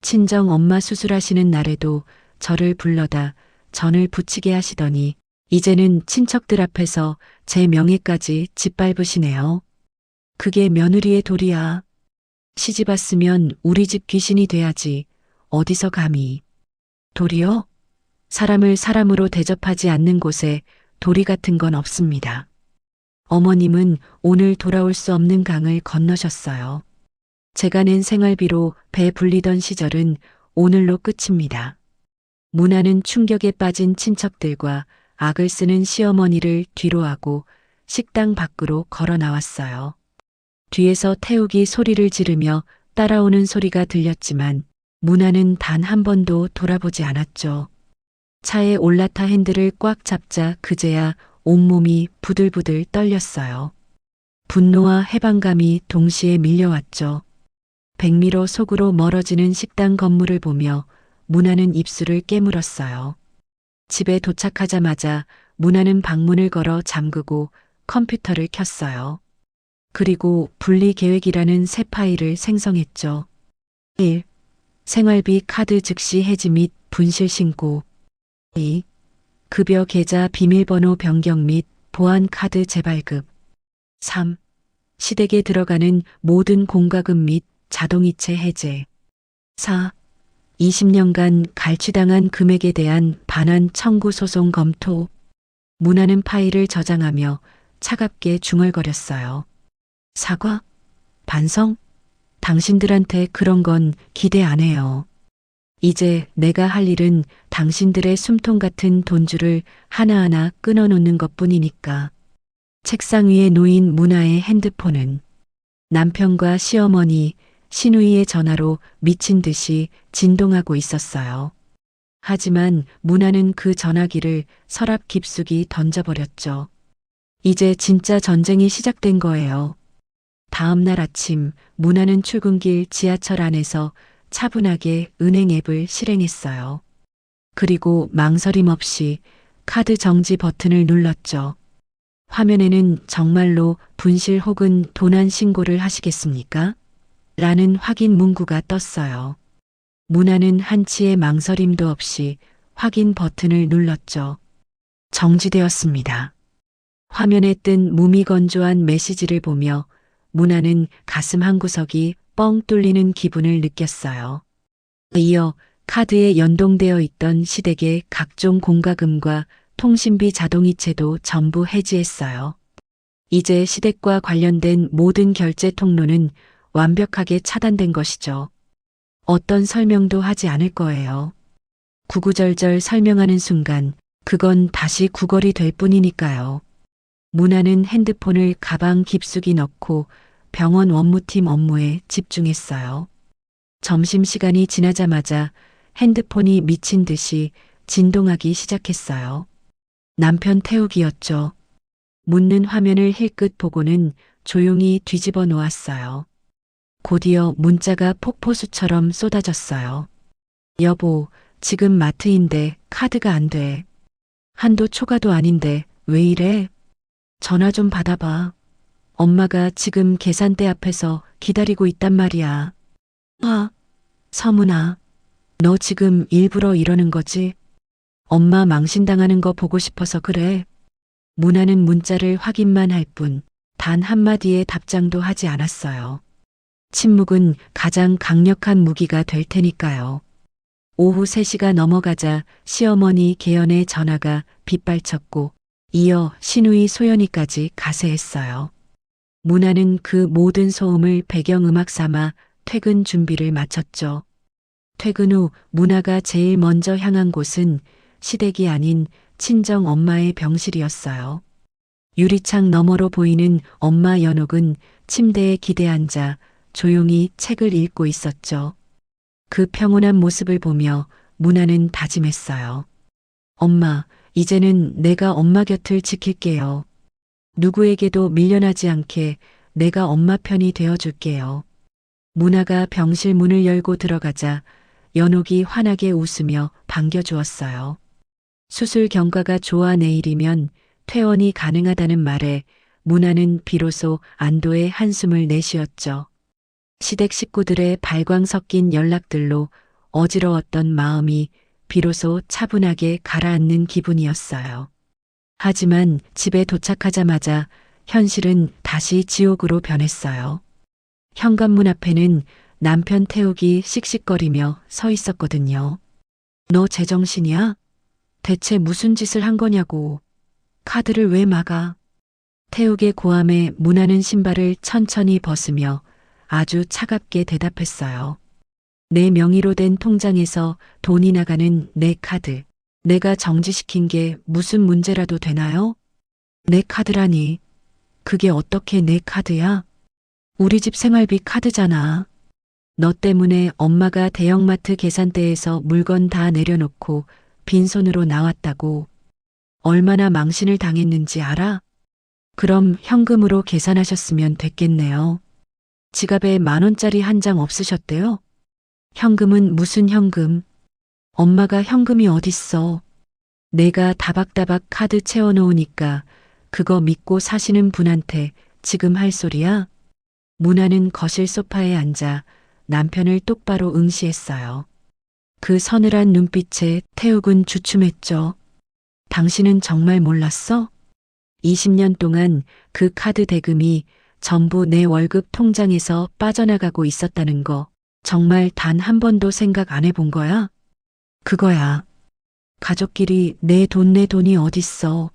A: 친정 엄마 수술하시는 날에도 저를 불러다 전을 부치게 하시더니 이제는 친척들 앞에서 제 명예까지 짓밟으시네요. 그게 며느리의 도리야. 시집 왔으면 우리 집 귀신이 돼야지. 어디서 감히. 도리요? 사람을 사람으로 대접하지 않는 곳에 도리 같은 건 없습니다. 어머님은 오늘 돌아올 수 없는 강을 건너셨어요. 제가 낸 생활비로 배 불리던 시절은 오늘로 끝입니다. 문화는 충격에 빠진 친척들과 악을 쓰는 시어머니를 뒤로하고 식당 밖으로 걸어 나왔어요. 뒤에서 태욱이 소리를 지르며 따라오는 소리가 들렸지만 문화는 단 한 번도 돌아보지 않았죠. 차에 올라타 핸들을 꽉 잡자 그제야 온몸이 부들부들 떨렸어요. 분노와 해방감이 동시에 밀려왔죠. 백미러 속으로 멀어지는 식당 건물을 보며 문화는 입술을 깨물었어요. 집에 도착하자마자 문화는 방문을 걸어 잠그고 컴퓨터를 켰어요. 그리고 분리 계획이라는 새 파일을 생성했죠. 1. 생활비 카드 즉시 해지 및 분실 신고. 2. 급여 계좌 비밀번호 변경 및 보안 카드 재발급. 3. 시댁에 들어가는 모든 공과금 및 자동이체 해제. 4. 20년간 갈취당한 금액에 대한 반환 청구 소송 검토. 문화는 파일을 저장하며 차갑게 중얼거렸어요. 사과? 반성? 당신들한테 그런 건 기대 안 해요. 이제 내가 할 일은 당신들의 숨통 같은 돈줄을 하나하나 끊어놓는 것뿐이니까. 책상 위에 놓인 문화의 핸드폰은 남편과 시어머니, 시누이의 전화로 미친 듯이 진동하고 있었어요. 하지만 문화는 그 전화기를 서랍 깊숙이 던져버렸죠. 이제 진짜 전쟁이 시작된 거예요. 다음 날 아침 문화는 출근길 지하철 안에서 차분하게 은행 앱을 실행했어요. 그리고 망설임 없이 카드 정지 버튼을 눌렀죠. 화면에는 정말로 분실 혹은 도난 신고를 하시겠습니까? 라는 확인 문구가 떴어요. 문화는 한치의 망설임도 없이 확인 버튼을 눌렀죠. 정지되었습니다. 화면에 뜬 무미건조한 메시지를 보며 문화는 가슴 한구석이 뻥 뚫리는 기분을 느꼈어요. 이어 카드에 연동되어 있던 시댁의 각종 공과금과 통신비 자동이체도 전부 해지했어요. 이제 시댁과 관련된 모든 결제 통로는 완벽하게 차단된 것이죠. 어떤 설명도 하지 않을 거예요. 구구절절 설명하는 순간 그건 다시 구걸이 될 뿐이니까요. 문화는 핸드폰을 가방 깊숙이 넣고 병원 원무팀 업무에 집중했어요. 점심시간이 지나자마자 핸드폰이 미친 듯이 진동하기 시작했어요. 남편 태욱이었죠. 묻는 화면을 힐끗 보고는 조용히 뒤집어 놓았어요. 곧이어 문자가 폭포수처럼 쏟아졌어요. 여보, 지금 마트인데 카드가 안 돼. 한도 초과도 아닌데 왜 이래? 전화 좀 받아봐. 엄마가 지금 계산대 앞에서 기다리고 있단 말이야. 아, 서문아, 너 지금 일부러 이러는 거지? 엄마 망신당하는 거 보고 싶어서 그래. 문화는 문자를 확인만 할 뿐 단 한마디의 답장도 하지 않았어요. 침묵은 가장 강력한 무기가 될 테니까요. 오후 3시가 넘어가자 시어머니 개연의 전화가 빗발쳤고 이어 시누이 소연이까지 가세했어요. 문화는 그 모든 소음을 배경음악 삼아 퇴근 준비를 마쳤죠. 퇴근 후 문화가 제일 먼저 향한 곳은 시댁이 아닌 친정 엄마의 병실이었어요. 유리창 너머로 보이는 엄마 연옥은 침대에 기대앉아 조용히 책을 읽고 있었죠. 그 평온한 모습을 보며 문화는 다짐했어요. 엄마, 이제는 내가 엄마 곁을 지킬게요. 누구에게도 밀려나지 않게 내가 엄마 편이 되어줄게요. 문화가 병실 문을 열고 들어가자 연옥이 환하게 웃으며 반겨주었어요. 수술 경과가 좋아 내일이면 퇴원이 가능하다는 말에 문화는 비로소 안도의 한숨을 내쉬었죠. 시댁 식구들의 발광 섞인 연락들로 어지러웠던 마음이 비로소 차분하게 가라앉는 기분이었어요. 하지만 집에 도착하자마자 현실은 다시 지옥으로 변했어요. 현관문 앞에는 남편 태욱이 씩씩거리며 서 있었거든요. 너 제정신이야? 대체 무슨 짓을 한 거냐고. 카드를 왜 막아? 태욱의 고함에 문하는 신발을 천천히 벗으며 아주 차갑게 대답했어요. 내 명의로 된 통장에서 돈이 나가는 내 카드. 내가 정지시킨 게 무슨 문제라도 되나요? 내 카드라니. 그게 어떻게 내 카드야? 우리 집 생활비 카드잖아. 너 때문에 엄마가 대형마트 계산대에서 물건 다 내려놓고 빈손으로 나왔다고. 얼마나 망신을 당했는지 알아? 그럼 현금으로 계산하셨으면 됐겠네요. 지갑에 10,000원짜리 한 장 없으셨대요? 현금은 무슨 현금? 엄마가 현금이 어딨어. 내가 다박다박 카드 채워놓으니까 그거 믿고 사시는 분한테 지금 할 소리야? 문화는 거실 소파에 앉아 남편을 똑바로 응시했어요. 그 서늘한 눈빛에 태욱은 주춤했죠. 당신은 정말 몰랐어? 20년 동안 그 카드 대금이 전부 내 월급 통장에서 빠져나가고 있었다는 거 정말 단 한 번도 생각 안 해본 거야? 그거야. 가족끼리 내 돈이 어딨어.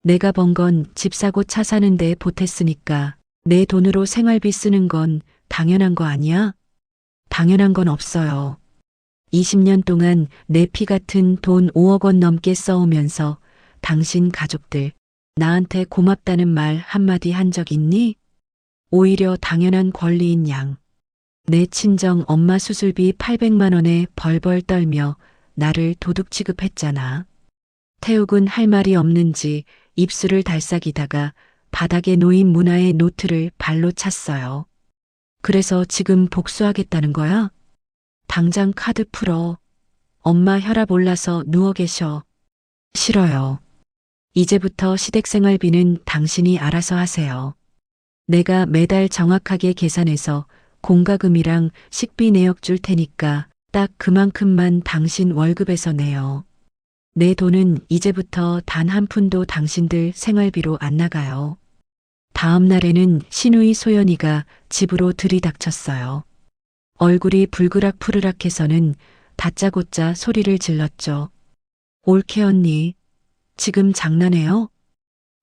A: 내가 번 건 집 사고 차 사는데 보탰으니까 내 돈으로 생활비 쓰는 건 당연한 거 아니야? 당연한 건 없어요. 20년 동안 내 피 같은 돈 5억 원 넘게 써오면서 당신 가족들 나한테 고맙다는 말 한마디 한 적 있니? 오히려 당연한 권리인 양. 내 친정 엄마 수술비 800만 원에 벌벌 떨며 나를 도둑 취급했잖아. 태욱은 할 말이 없는지 입술을 달싹이다가 바닥에 놓인 문화의 노트를 발로 찼어요. 그래서 지금 복수하겠다는 거야? 당장 카드 풀어. 엄마 혈압 올라서 누워 계셔. 싫어요. 이제부터 시댁 생활비는 당신이 알아서 하세요. 내가 매달 정확하게 계산해서 공과금이랑 식비 내역 줄 테니까 딱 그만큼만 당신 월급에서 내요. 내 돈은 이제부터 단 한 푼도 당신들 생활비로 안 나가요. 다음 날에는 시누이 소연이가 집으로 들이닥쳤어요. 얼굴이 불그락푸르락해서는 다짜고짜 소리를 질렀죠. 올케 언니, 지금 장난해요?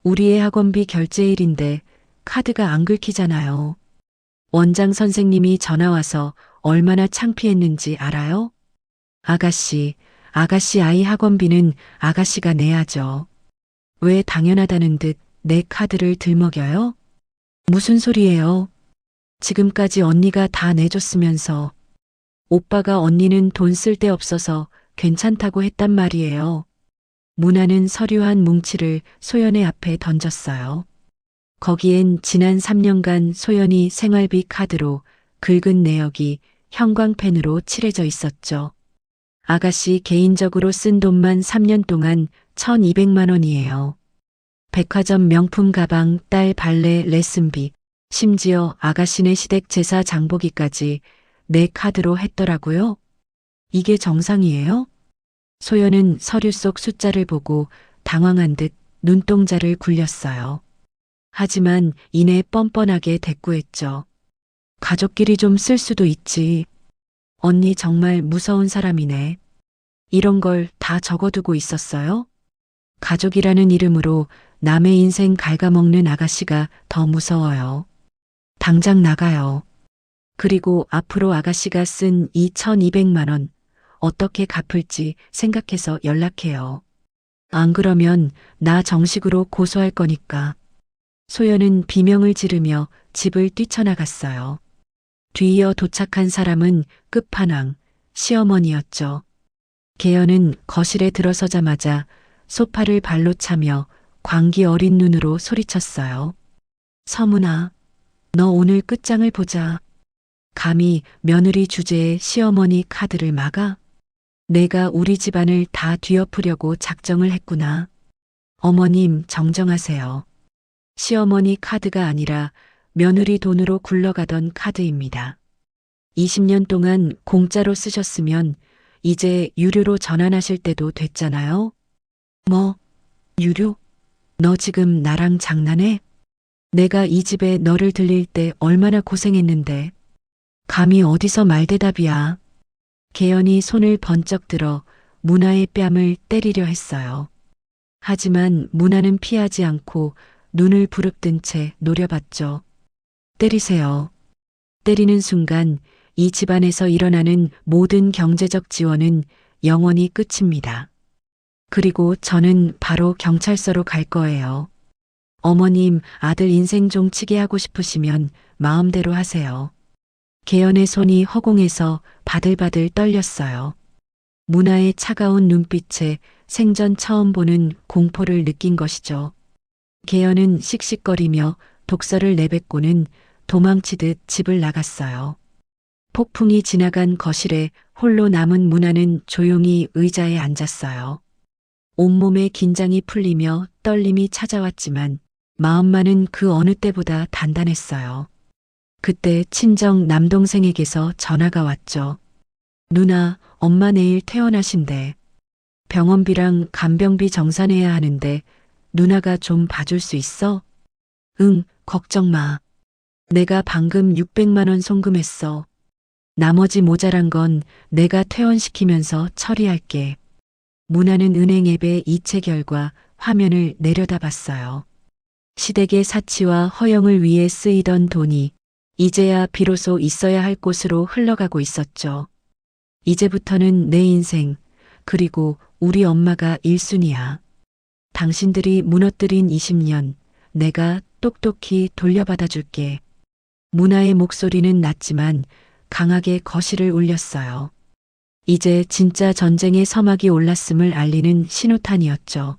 A: 우리의 학원비 결제일인데 카드가 안 긁히잖아요. 원장 선생님이 전화와서 얼마나 창피했는지 알아요? 아가씨 아이 학원비는 아가씨가 내야죠. 왜 당연하다는 듯 내 카드를 들먹여요? 무슨 소리예요? 지금까지 언니가 다 내줬으면서 오빠가 언니는 돈 쓸 데 없어서 괜찮다고 했단 말이에요. 문화는 서류한 뭉치를 소연의 앞에 던졌어요. 거기엔 지난 3년간 소연이 생활비 카드로 긁은 내역이 형광펜으로 칠해져 있었죠. 아가씨 개인적으로 쓴 돈만 3년 동안 1,200만 원이에요. 백화점 명품 가방, 딸 발레 레슨비, 심지어 아가씨네 시댁 제사 장보기까지 내 카드로 했더라고요. 이게 정상이에요? 소연은 서류 속 숫자를 보고 당황한 듯 눈동자를 굴렸어요. 하지만 이내 뻔뻔하게 대꾸했죠. 가족끼리 좀 쓸 수도 있지. 언니 정말 무서운 사람이네. 이런 걸 다 적어두고 있었어요? 가족이라는 이름으로 남의 인생 갉아먹는 아가씨가 더 무서워요. 당장 나가요. 그리고 앞으로 아가씨가 쓴 2,200만 원 어떻게 갚을지 생각해서 연락해요. 안 그러면 나 정식으로 고소할 거니까. 소연은 비명을 지르며 집을 뛰쳐나갔어요. 뒤이어 도착한 사람은 끝판왕, 시어머니였죠. 개연은 거실에 들어서자마자 소파를 발로 차며 광기 어린 눈으로 소리쳤어요. 서문아, 너 오늘 끝장을 보자. 감히 며느리 주제에 시어머니 카드를 막아? 내가 우리 집안을 다 뒤엎으려고 작정을 했구나. 어머님 정정하세요. 시어머니 카드가 아니라 며느리 돈으로 굴러가던 카드입니다. 20년 동안 공짜로 쓰셨으면 이제 유료로 전환하실 때도 됐잖아요. 뭐, 유료? 너 지금 나랑 장난해? 내가 이 집에 너를 들릴 때 얼마나 고생했는데. 감히 어디서 말대답이야. 개연이 손을 번쩍 들어 문화의 뺨을 때리려 했어요. 하지만 문화는 피하지 않고 눈을 부릅뜬 채 노려봤죠. 때리세요. 때리는 순간 이 집안에서 일어나는 모든 경제적 지원은 영원히 끝입니다. 그리고 저는 바로 경찰서로 갈 거예요. 어머님, 아들 인생 종치게 하고 싶으시면 마음대로 하세요. 개연의 손이 허공에서 바들바들 떨렸어요. 문화의 차가운 눈빛에 생전 처음 보는 공포를 느낀 것이죠. 개연은 씩씩거리며 독서를 내뱉고는 도망치듯 집을 나갔어요. 폭풍이 지나간 거실에 홀로 남은 문화는 조용히 의자에 앉았어요. 온몸에 긴장이 풀리며 떨림이 찾아왔지만 마음만은 그 어느 때보다 단단했어요. 그때 친정 남동생에게서 전화가 왔죠. 누나, 엄마 내일 퇴원하신대. 병원비랑 간병비 정산해야 하는데 누나가 좀 봐줄 수 있어? 응, 걱정 마. 내가 방금 600만 원 송금했어. 나머지 모자란 건 내가 퇴원시키면서 처리할게. 문화는 은행 앱의 이체 결과 화면을 내려다봤어요. 시댁의 사치와 허영을 위해 쓰이던 돈이 이제야 비로소 있어야 할 곳으로 흘러가고 있었죠. 이제부터는 내 인생, 그리고 우리 엄마가 1순위야. 당신들이 무너뜨린 20년, 내가 똑똑히 돌려받아 줄게. 문화의 목소리는 낮지만 강하게 거실을 울렸어요. 이제 진짜 전쟁의 서막이 올랐음을 알리는 신호탄이었죠.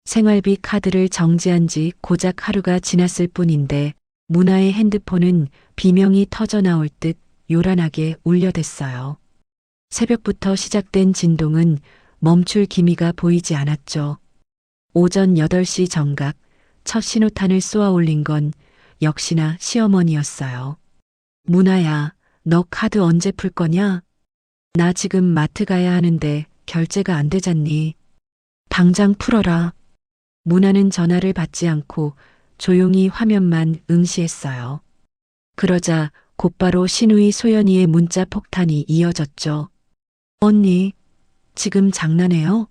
A: 생활비 카드를 정지한 지 고작 하루가 지났을 뿐인데 문화의 핸드폰은 비명이 터져 나올 듯 요란하게 울려댔어요. 새벽부터 시작된 진동은 멈출 기미가 보이지 않았죠. 오전 8시 정각 첫 신호탄을 쏘아 올린 건 역시나 시어머니였어요. 문화야, 너 카드 언제 풀 거냐? 나 지금 마트 가야 하는데 결제가 안 되잖니. 당장 풀어라. 문화는 전화를 받지 않고 조용히 화면만 응시했어요. 그러자 곧바로 신우이 소연이의 문자 폭탄이 이어졌죠. 언니, 지금 장난해요?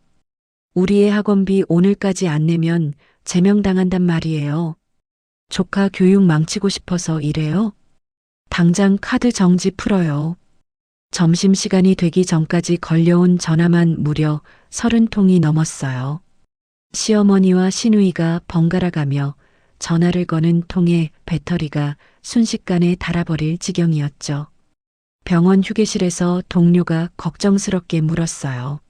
A: 우리의 학원비 오늘까지 안 내면 제명당한단 말이에요. 조카 교육 망치고 싶어서 이래요? 당장 카드 정지 풀어요. 점심시간이 되기 전까지 걸려온 전화만 무려 30통이 넘었어요. 시어머니와 시누이가 번갈아 가며 전화를 거는 통에 배터리가 순식간에 닳아버릴 지경이었죠. 병원 휴게실에서 동료가 걱정스럽게 물었어요.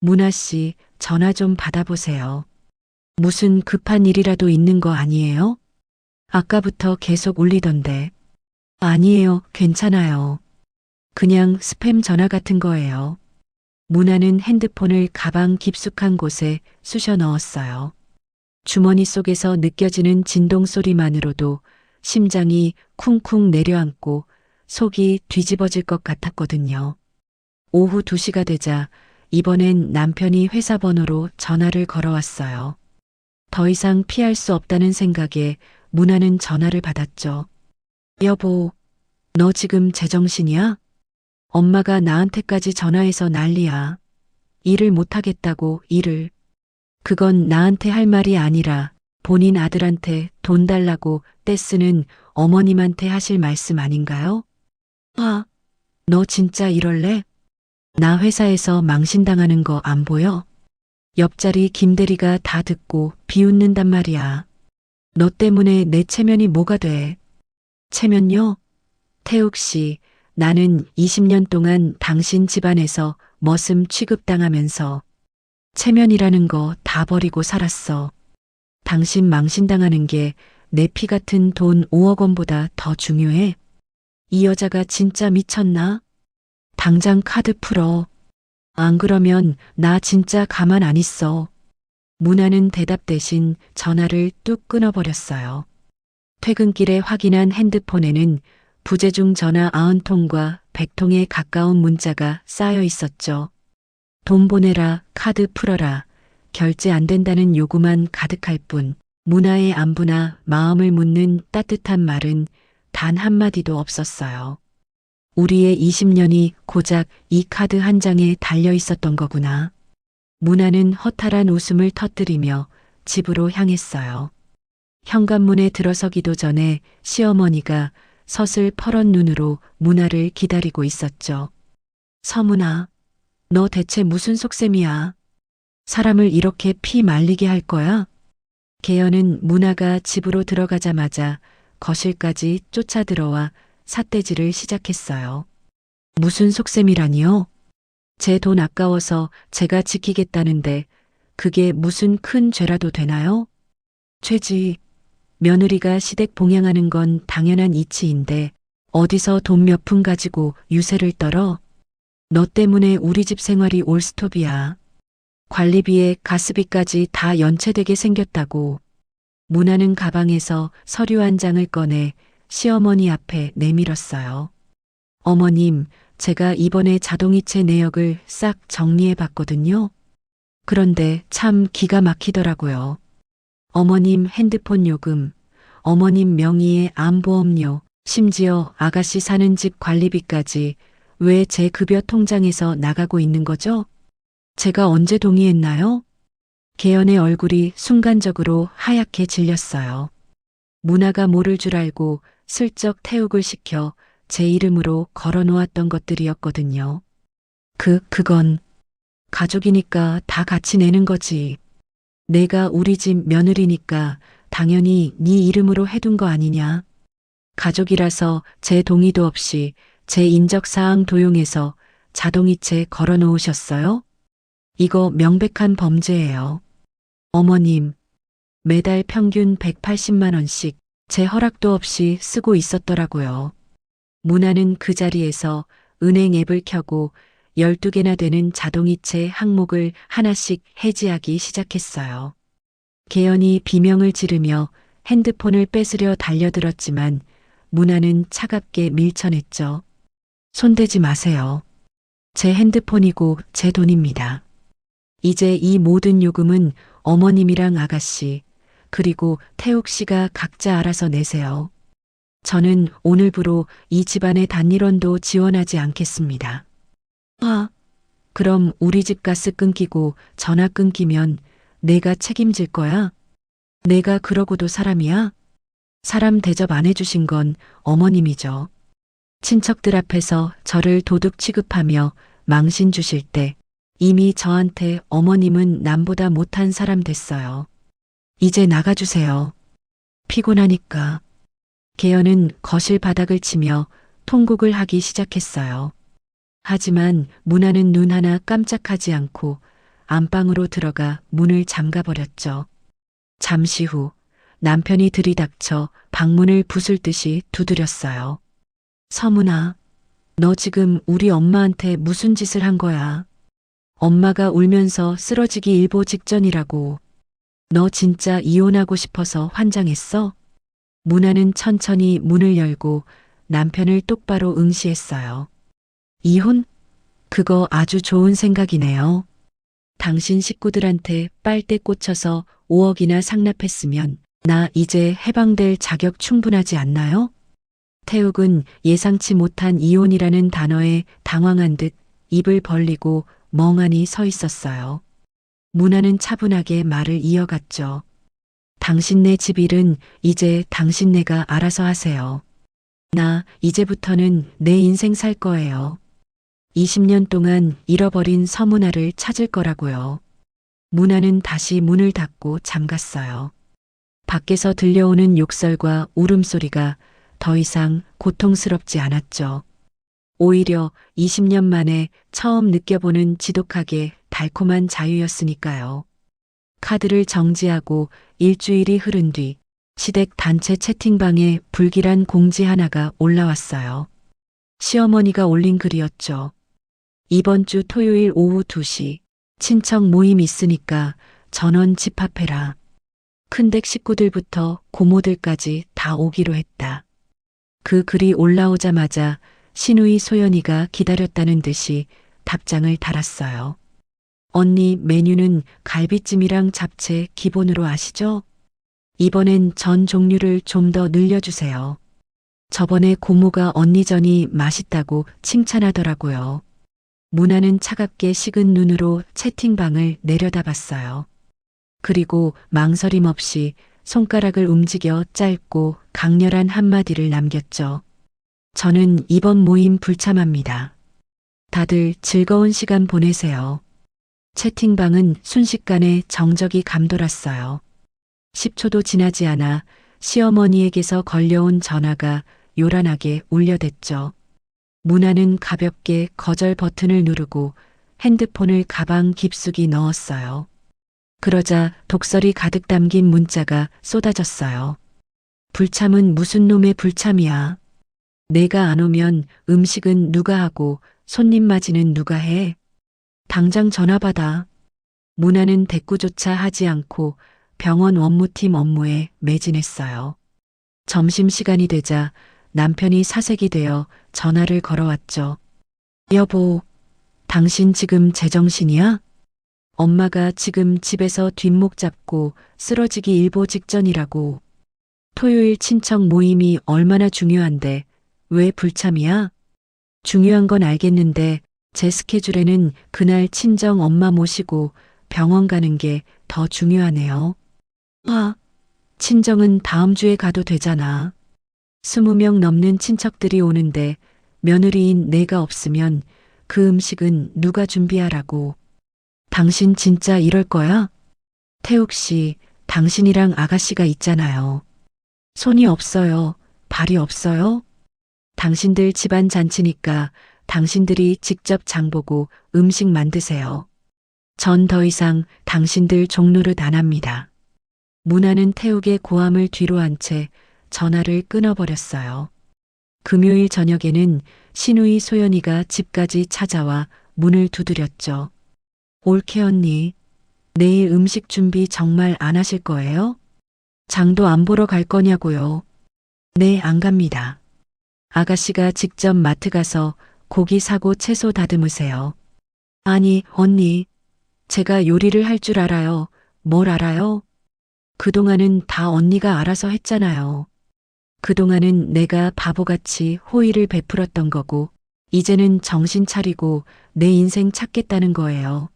A: 문아 씨, 전화 좀 받아보세요. 무슨 급한 일이라도 있는 거 아니에요? 아까부터 계속 울리던데. 아니에요, 괜찮아요. 그냥 스팸 전화 같은 거예요. 문화는 핸드폰을 가방 깊숙한 곳에 쑤셔 넣었어요. 주머니 속에서 느껴지는 진동 소리만으로도 심장이 쿵쿵 내려앉고 속이 뒤집어질 것 같았거든요. 오후 2시가 되자 이번엔 남편이 회사 번호로 전화를 걸어왔어요. 더 이상 피할 수 없다는 생각에 문화는 전화를 받았죠. 여보, 너 지금 제정신이야? 엄마가 나한테까지 전화해서 난리야. 일을 못하겠다고, 일을. 그건 나한테 할 말이 아니라 본인 아들한테 돈 달라고 떼쓰는 어머님한테 하실 말씀 아닌가요? 아, 너 진짜 이럴래? 나 회사에서 망신당하는 거 안 보여? 옆자리 김대리가 다 듣고 비웃는단 말이야. 너 때문에 내 체면이 뭐가 돼? 체면요? 태욱 씨, 나는 20년 동안 당신 집안에서 머슴 취급당하면서 체면이라는 거 다 버리고 살았어. 당신 망신당하는 게 내 피 같은 돈 5억 원보다 더 중요해? 이 여자가 진짜 미쳤나? 당장 카드 풀어. 안 그러면 나 진짜 가만 안 있어. 문화는 대답 대신 전화를 뚝 끊어버렸어요. 퇴근길에 확인한 핸드폰에는 부재중 전화 90통과 100통에 가까운 문자가 쌓여 있었죠. 돈 보내라, 카드 풀어라, 결제 안 된다는 요구만 가득할 뿐 문화의 안부나 마음을 묻는 따뜻한 말은 단 한마디도 없었어요. 우리의 20년이 고작 이 카드 한 장에 달려 있었던 거구나. 문화는 허탈한 웃음을 터뜨리며 집으로 향했어요. 현관문에 들어서기도 전에 시어머니가 서슬퍼런 눈으로 문화를 기다리고 있었죠. 서문아, 너 대체 무슨 속셈이야? 사람을 이렇게 피 말리게 할 거야? 개연은 문화가 집으로 들어가자마자 거실까지 쫓아들어와 삿대질을 시작했어요. 무슨 속셈이라니요? 제 돈 아까워서 제가 지키겠다는데 그게 무슨 큰 죄라도 되나요? 죄지. 며느리가 시댁 봉양하는 건 당연한 이치인데 어디서 돈 몇 푼 가지고 유세를 떨어? 너 때문에 우리 집 생활이 올스톱이야. 관리비에 가스비까지 다 연체되게 생겼다고. 문화는 가방에서 서류 한 장을 꺼내 시어머니 앞에 내밀었어요. 어머님, 제가 이번에 자동이체 내역을 싹 정리해 봤거든요. 그런데 참 기가 막히더라고요. 어머님 핸드폰 요금, 어머님 명의의 암보험료, 심지어 아가씨 사는 집 관리비까지 왜 제 급여 통장에서 나가고 있는 거죠? 제가 언제 동의했나요? 개연의 얼굴이 순간적으로 하얗게 질렸어요. 문화가 모를 줄 알고 슬쩍 태욱을 시켜 제 이름으로 걸어놓았던 것들이었거든요. 그건 가족이니까 다 같이 내는 거지. 내가 우리 집 며느리니까 당연히 네 이름으로 해둔 거 아니냐. 가족이라서 제 동의도 없이 제 인적사항 도용해서 자동이체 걸어놓으셨어요? 이거 명백한 범죄예요. 어머님, 매달 평균 180만 원씩 제 허락도 없이 쓰고 있었더라고요. 문화는 그 자리에서 은행 앱을 켜고 12개나 되는 자동이체 항목을 하나씩 해지하기 시작했어요. 개연이 비명을 지르며 핸드폰을 뺏으려 달려들었지만 문화는 차갑게 밀쳐냈죠. 손대지 마세요. 제 핸드폰이고 제 돈입니다. 이제 이 모든 요금은 어머님이랑 아가씨, 그리고 태욱 씨가 각자 알아서 내세요. 저는 오늘부로 이 집안의 단일원도 지원하지 않겠습니다. 그럼 우리 집 가스 끊기고 전화 끊기면 내가 책임질 거야? 내가 그러고도 사람이야? 사람 대접 안 해주신 건 어머님이죠. 친척들 앞에서 저를 도둑 취급하며 망신 주실 때 이미 저한테 어머님은 남보다 못한 사람 됐어요. 이제 나가주세요. 피곤하니까. 개연은 거실 바닥을 치며 통곡을 하기 시작했어요. 하지만 문화는 눈 하나 깜짝하지 않고 안방으로 들어가 문을 잠가버렸죠. 잠시 후 남편이 들이닥쳐 방문을 부술 듯이 두드렸어요. 서문아, 너 지금 우리 엄마한테 무슨 짓을 한 거야? 엄마가 울면서 쓰러지기 일보 직전이라고. 너 진짜 이혼하고 싶어서 환장했어? 문화는 천천히 문을 열고 남편을 똑바로 응시했어요. 이혼? 그거 아주 좋은 생각이네요. 당신 식구들한테 빨대 꽂혀서 5억이나 상납했으면 나 이제 해방될 자격 충분하지 않나요? 태욱은 예상치 못한 이혼이라는 단어에 당황한 듯 입을 벌리고 멍하니 서 있었어요. 문화는 차분하게 말을 이어갔죠. 당신네 집 일은 이제 당신네가 알아서 하세요. 나 이제부터는 내 인생 살 거예요. 20년 동안 잃어버린 서문화를 찾을 거라고요. 문화는 다시 문을 닫고 잠갔어요. 밖에서 들려오는 욕설과 울음소리가 더 이상 고통스럽지 않았죠. 오히려 20년 만에 처음 느껴보는 지독하게 달콤한 자유였으니까요. 카드를 정지하고 일주일이 흐른 뒤 시댁 단체 채팅방에 불길한 공지 하나가 올라왔어요. 시어머니가 올린 글이었죠. 이번 주 토요일 오후 2시 친척 모임 있으니까 전원 집합해라. 큰댁 식구들부터 고모들까지 다 오기로 했다. 그 글이 올라오자마자 시누이 소연이가 기다렸다는 듯이 답장을 달았어요. 언니 메뉴는 갈비찜이랑 잡채 기본으로 아시죠? 이번엔 전 종류를 좀 더 늘려주세요. 저번에 고모가 언니 전이 맛있다고 칭찬하더라고요. 문화는 차갑게 식은 눈으로 채팅방을 내려다봤어요. 그리고 망설임 없이 손가락을 움직여 짧고 강렬한 한마디를 남겼죠. 저는 이번 모임 불참합니다. 다들 즐거운 시간 보내세요. 채팅방은 순식간에 정적이 감돌았어요. 10초도 지나지 않아 시어머니에게서 걸려온 전화가 요란하게 울려댔죠. 문화는 가볍게 거절 버튼을 누르고 핸드폰을 가방 깊숙이 넣었어요. 그러자 독설이 가득 담긴 문자가 쏟아졌어요. 불참은 무슨 놈의 불참이야. 내가 안 오면 음식은 누가 하고 손님 맞이는 누가 해. 당장 전화 받아. 문화는 대꾸조차 하지 않고 병원 원무팀 업무에 매진했어요. 점심시간이 되자 남편이 사색이 되어 전화를 걸어왔죠. 여보, 당신 지금 제정신이야? 엄마가 지금 집에서 뒷목 잡고 쓰러지기 일보 직전이라고. 토요일 친척 모임이 얼마나 중요한데 왜 불참이야? 중요한 건 알겠는데 제 스케줄에는 그날 친정 엄마 모시고 병원 가는 게 더 중요하네요. 친정은 다음 주에 가도 되잖아. 20명 넘는 친척들이 오는데 며느리인 내가 없으면 그 음식은 누가 준비하라고. 당신 진짜 이럴 거야? 태욱 씨, 당신이랑 아가씨가 있잖아요. 손이 없어요. 발이 없어요? 당신들 집안 잔치니까 당신들이 직접 장보고 음식 만드세요. 전 더 이상 당신들 종노릇 안 합니다. 문화는 태욱의 고함을 뒤로 한 채 전화를 끊어버렸어요. 금요일 저녁에는 시누이 소연이가 집까지 찾아와 문을 두드렸죠. 올케 언니, 내일 음식 준비 정말 안 하실 거예요? 장도 안 보러 갈 거냐고요? 네, 안 갑니다. 아가씨가 직접 마트 가서 고기 사고 채소 다듬으세요. 아니, 언니, 제가 요리를 할 줄 알아요. 뭘 알아요? 그동안은 다 언니가 알아서 했잖아요. 그동안은 내가 바보같이 호의를 베풀었던 거고, 이제는 정신 차리고 내 인생 찾겠다는 거예요.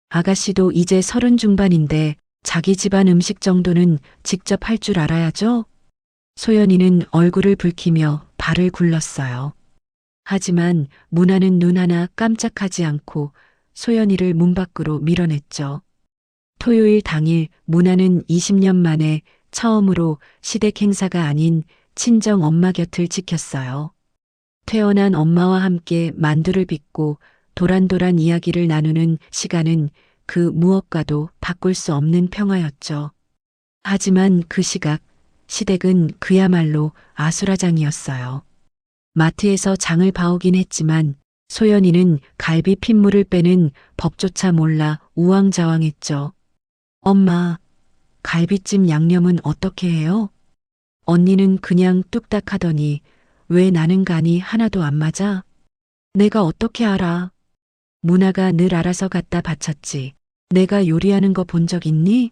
A: 아가씨도 이제 30 중반인데 자기 집안 음식 정도는 직접 할 줄 알아야죠? 소연이는 얼굴을 붉히며 발을 굴렀어요. 하지만 문화는 눈 하나 깜짝하지 않고 소연이를 문 밖으로 밀어냈죠. 토요일 당일 문화는 20년 만에 처음으로 시댁 행사가 아닌 친정 엄마 곁을 지켰어요. 퇴원한 엄마와 함께 만두를 빚고 도란도란 이야기를 나누는 시간은 그 무엇과도 바꿀 수 없는 평화였죠. 하지만 그 시각, 시댁은 그야말로 아수라장이었어요. 마트에서 장을 봐오긴 했지만 소연이는 갈비 핏물을 빼는 법조차 몰라 우왕좌왕했죠. 엄마, 갈비찜 양념은 어떻게 해요? 언니는 그냥 뚝딱 하더니 왜 나는 간이 하나도 안 맞아? 내가 어떻게 알아? 문화가 늘 알아서 갖다 바쳤지. 내가 요리하는 거 본 적 있니?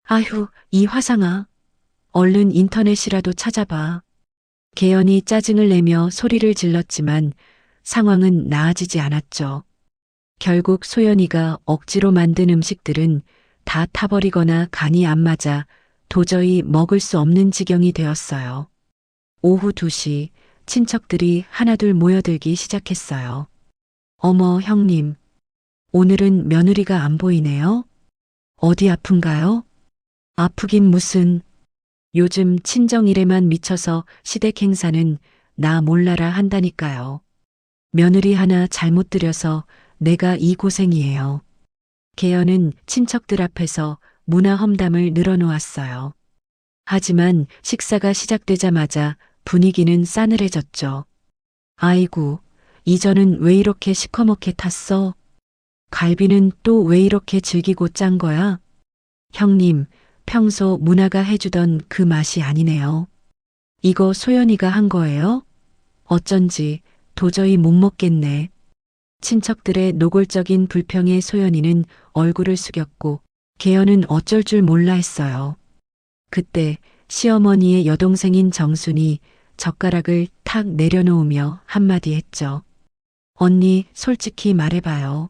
A: 아휴, 이 화상아. 얼른 인터넷이라도 찾아봐. 개연이 짜증을 내며 소리를 질렀지만 상황은 나아지지 않았죠. 결국 소연이가 억지로 만든 음식들은 다 타버리거나 간이 안 맞아 도저히 먹을 수 없는 지경이 되었어요. 오후 2시 친척들이 하나둘 모여들기 시작했어요. 어머, 형님. 오늘은 며느리가 안 보이네요? 어디 아픈가요? 아프긴 무슨. 요즘 친정일에만 미쳐서 시댁 행사는 나 몰라라 한다니까요. 며느리 하나 잘못 들여서 내가 이 고생이에요. 개연은 친척들 앞에서 문화 험담을 늘어놓았어요. 하지만 식사가 시작되자마자 분위기는 싸늘해졌죠. 아이고, 이전은 왜 이렇게 시커멓게 탔어? 갈비는 또 왜 이렇게 질기고 짠 거야? 형님, 평소 문화가 해주던 그 맛이 아니네요. 이거 소연이가 한 거예요? 어쩐지 도저히 못 먹겠네. 친척들의 노골적인 불평에 소연이는 얼굴을 숙였고 개연은 어쩔 줄 몰라 했어요. 그때 시어머니의 여동생인 정순이 젓가락을 탁 내려놓으며 한마디 했죠. 언니, 솔직히 말해봐요.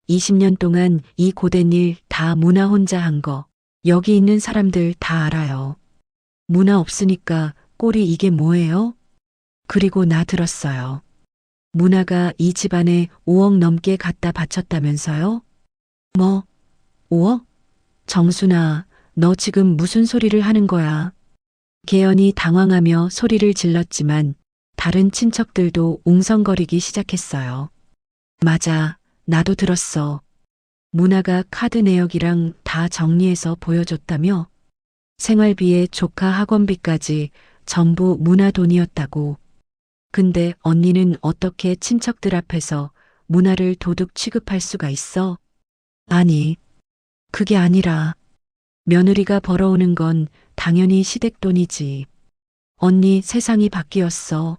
A: 20년 동안 이 고된 일 다 문화 혼자 한 거, 여기 있는 사람들 다 알아요. 문화 없으니까 꼴이 이게 뭐예요? 그리고 나 들었어요. 문화가 이 집안에 5억 넘게 갖다 바쳤다면서요? 뭐, 5억? 정순아, 너 지금 무슨 소리를 하는 거야? 개연이 당황하며 소리를 질렀지만 다른 친척들도 웅성거리기 시작했어요. 맞아, 나도 들었어. 문화가 카드 내역이랑 다 정리해서 보여줬다며? 생활비에 조카 학원비까지 전부 문화 돈이었다고. 근데 언니는 어떻게 친척들 앞에서 문화를 도둑 취급할 수가 있어? 아니, 그게 아니라 며느리가 벌어오는 건 당연히 시댁 돈이지. 언니 세상이 바뀌었어.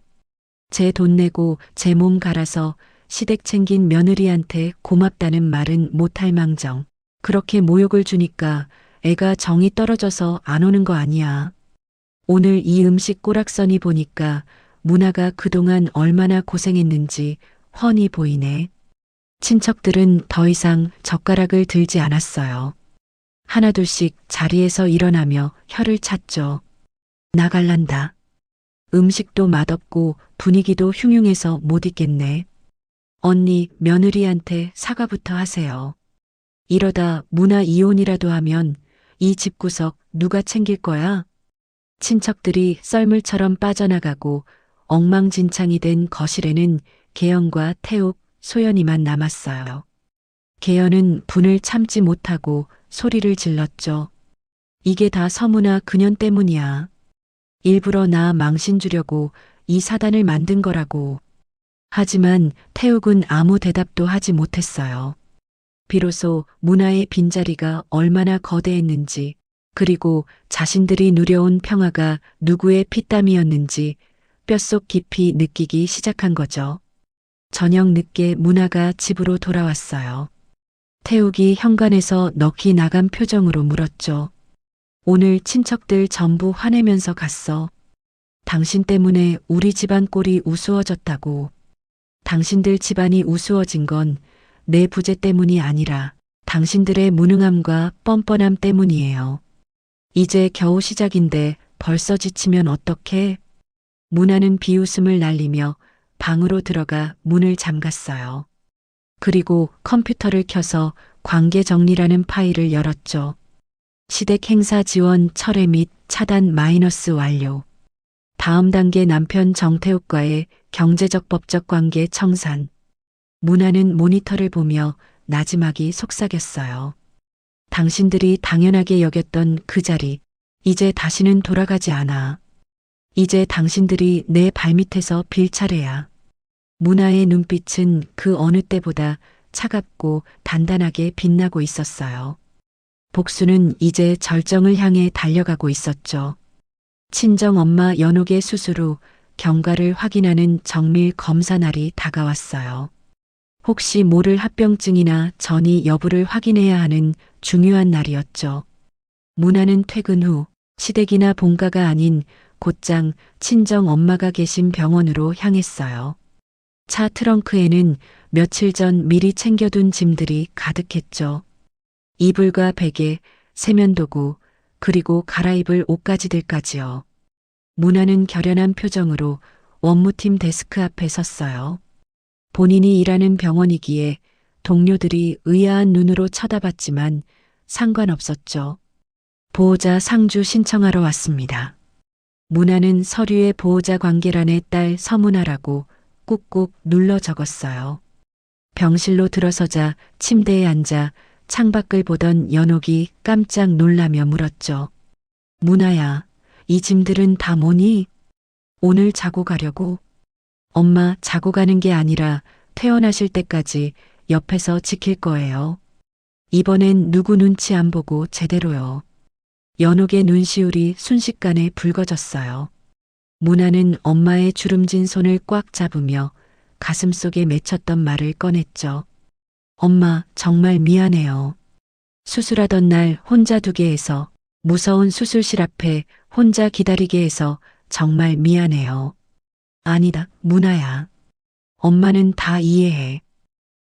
A: 제 돈 내고 제 몸 갈아서 시댁 챙긴 며느리한테 고맙다는 말은 못할 망정. 그렇게 모욕을 주니까 애가 정이 떨어져서 안 오는 거 아니야. 오늘 이 음식 꼬락서니 보니까 문화가 그동안 얼마나 고생했는지 훤히 보이네. 친척들은 더 이상 젓가락을 들지 않았어요. 하나둘씩 자리에서 일어나며 혀를 찼죠. 나갈란다. 음식도 맛없고 분위기도 흉흉해서 못 있겠네. 언니, 며느리한테 사과부터 하세요. 이러다 문화 이혼이라도 하면 이 집구석 누가 챙길 거야? 친척들이 썰물처럼 빠져나가고 엉망진창이 된 거실에는 개연과 태욱, 소연이만 남았어요. 개연은 분을 참지 못하고 소리를 질렀죠. 이게 다 서문아 그년 때문이야. 일부러 나 망신 주려고 이 사단을 만든 거라고. 하지만 태욱은 아무 대답도 하지 못했어요. 비로소 문화의 빈자리가 얼마나 거대했는지, 그리고 자신들이 누려온 평화가 누구의 피땀이었는지 뼛속 깊이 느끼기 시작한 거죠. 저녁 늦게 문화가 집으로 돌아왔어요. 태욱이 현관에서 넋이 나간 표정으로 물었죠. 오늘 친척들 전부 화내면서 갔어. 당신 때문에 우리 집안 꼴이 우스워졌다고. 당신들 집안이 우스워진 건 내 부재 때문이 아니라 당신들의 무능함과 뻔뻔함 때문이에요. 이제 겨우 시작인데 벌써 지치면 어떡해? 문화는 비웃음을 날리며 방으로 들어가 문을 잠갔어요. 그리고 컴퓨터를 켜서 관계 정리라는 파일을 열었죠. 시댁 행사 지원 철회 및 차단 마이너스 완료. 다음 단계 남편 정태욱과의 경제적 법적 관계 청산. 문화는 모니터를 보며 나지막이 속삭였어요. 당신들이 당연하게 여겼던 그 자리, 이제 다시는 돌아가지 않아. 이제 당신들이 내 발밑에서 빌 차례야. 문화의 눈빛은 그 어느 때보다 차갑고 단단하게 빛나고 있었어요. 복수는 이제 절정을 향해 달려가고 있었죠. 친정 엄마 연옥의 수술 후 경과를 확인하는 정밀 검사 날이 다가왔어요. 혹시 모를 합병증이나 전이 여부를 확인해야 하는 중요한 날이었죠. 문화는 퇴근 후 시댁이나 본가가 아닌 곧장 친정 엄마가 계신 병원으로 향했어요. 차 트렁크에는 며칠 전 미리 챙겨둔 짐들이 가득했죠. 이불과 베개, 세면도구, 그리고 갈아입을 옷가지들까지요. 문화는 결연한 표정으로 원무팀 데스크 앞에 섰어요. 본인이 일하는 병원이기에 동료들이 의아한 눈으로 쳐다봤지만 상관없었죠. 보호자 상주 신청하러 왔습니다. 문화는 서류에 보호자 관계란에 딸 서문아라고 꾹꾹 눌러 적었어요. 병실로 들어서자 침대에 앉아 창밖을 보던 연옥이 깜짝 놀라며 물었죠. 문아야, 이 짐들은 다 뭐니? 오늘 자고 가려고? 엄마, 자고 가는 게 아니라 퇴원하실 때까지 옆에서 지킬 거예요. 이번엔 누구 눈치 안 보고 제대로요. 연옥의 눈시울이 순식간에 붉어졌어요. 문화는 엄마의 주름진 손을 꽉 잡으며 가슴속에 맺혔던 말을 꺼냈죠. 엄마, 정말 미안해요. 수술하던 날 혼자 두게 해서, 무서운 수술실 앞에 혼자 기다리게 해서 정말 미안해요. 아니다, 문화야. 엄마는 다 이해해.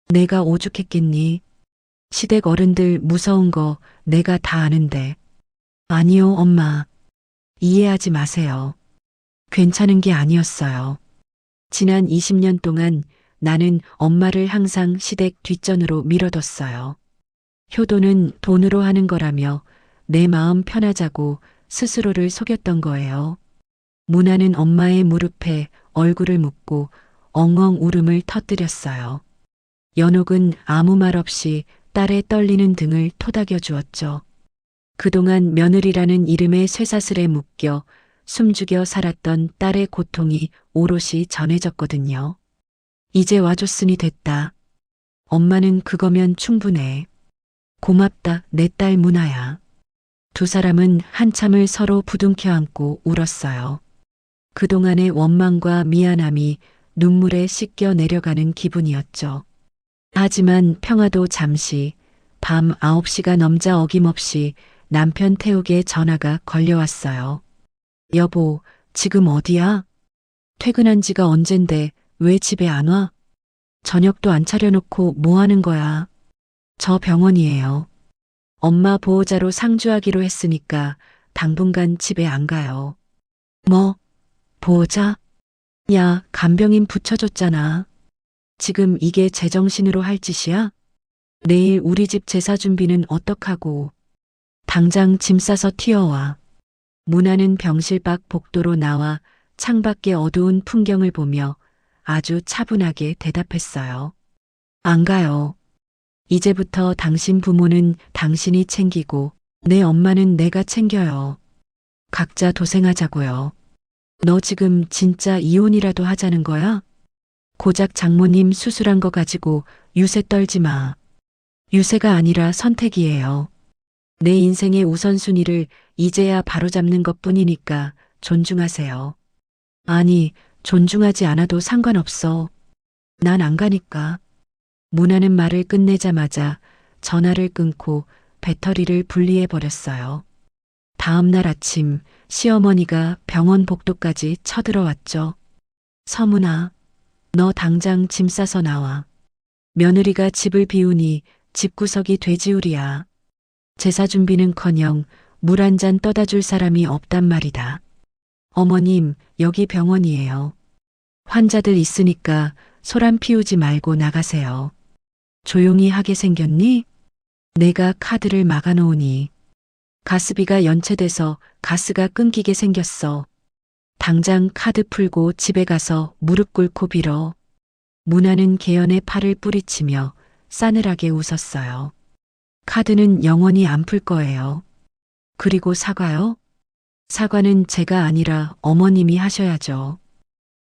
A: 내가 오죽했겠니? 시댁 어른들 무서운 거 내가 다 아는데. 아니요, 엄마. 이해하지 마세요. 괜찮은 게 아니었어요. 지난 20년 동안 나는 엄마를 항상 시댁 뒷전으로 밀어뒀어요. 효도는 돈으로 하는 거라며 내 마음 편하자고 스스로를 속였던 거예요. 문화는 엄마의 무릎에 얼굴을 묻고 엉엉 울음을 터뜨렸어요. 연옥은 아무 말 없이 딸의 떨리는 등을 토닥여 주었죠. 그동안 며느리라는 이름의 쇠사슬에 묶여 숨죽여 살았던 딸의 고통이 오롯이 전해졌거든요. 이제 와줬으니 됐다. 엄마는 그거면 충분해. 고맙다, 내 딸 문아야. 두 사람은 한참을 서로 부둥켜 안고 울었어요. 그동안의 원망과 미안함이 눈물에 씻겨 내려가는 기분이었죠. 하지만 평화도 잠시, 밤 9시가 넘자 어김없이 남편 태욱의 전화가 걸려왔어요. 여보, 지금 어디야? 퇴근한 지가 언젠데 왜 집에 안 와? 저녁도 안 차려놓고 뭐 하는 거야? 저 병원이에요. 엄마 보호자로 상주하기로 했으니까 당분간 집에 안 가요. 뭐? 보호자? 야, 간병인 붙여줬잖아. 지금 이게 제정신으로 할 짓이야? 내일 우리 집 제사 준비는 어떡하고. 당장 짐 싸서 튀어와. 문화는 병실 밖 복도로 나와 창밖의 어두운 풍경을 보며 아주 차분하게 대답했어요. 안 가요. 이제부터 당신 부모는 당신이 챙기고 내 엄마는 내가 챙겨요. 각자 도생하자고요. 너 지금 진짜 이혼이라도 하자는 거야? 고작 장모님 수술한 거 가지고 유세 떨지 마. 유세가 아니라 선택이에요. 내 인생의 우선순위를 이제야 바로잡는 것뿐이니까 존중하세요. 아니, 존중하지 않아도 상관없어. 난 안 가니까. 문화는 말을 끝내자마자 전화를 끊고 배터리를 분리해버렸어요. 다음 날 아침 시어머니가 병원 복도까지 쳐들어왔죠. 서문아, 너 당장 짐 싸서 나와. 며느리가 집을 비우니 집구석이 돼지우리야. 제사 준비는커녕 물 한 잔 떠다 줄 사람이 없단 말이다. 어머님, 여기 병원이에요. 환자들 있으니까 소란 피우지 말고 나가세요. 조용히 하게 생겼니? 내가 카드를 막아놓으니. 가스비가 연체돼서 가스가 끊기게 생겼어. 당장 카드 풀고 집에 가서 무릎 꿇고 빌어. 문화는 개연의 팔을 뿌리치며 싸늘하게 웃었어요. 카드는 영원히 안 풀 거예요. 그리고 사과요? 사과는 제가 아니라 어머님이 하셔야죠.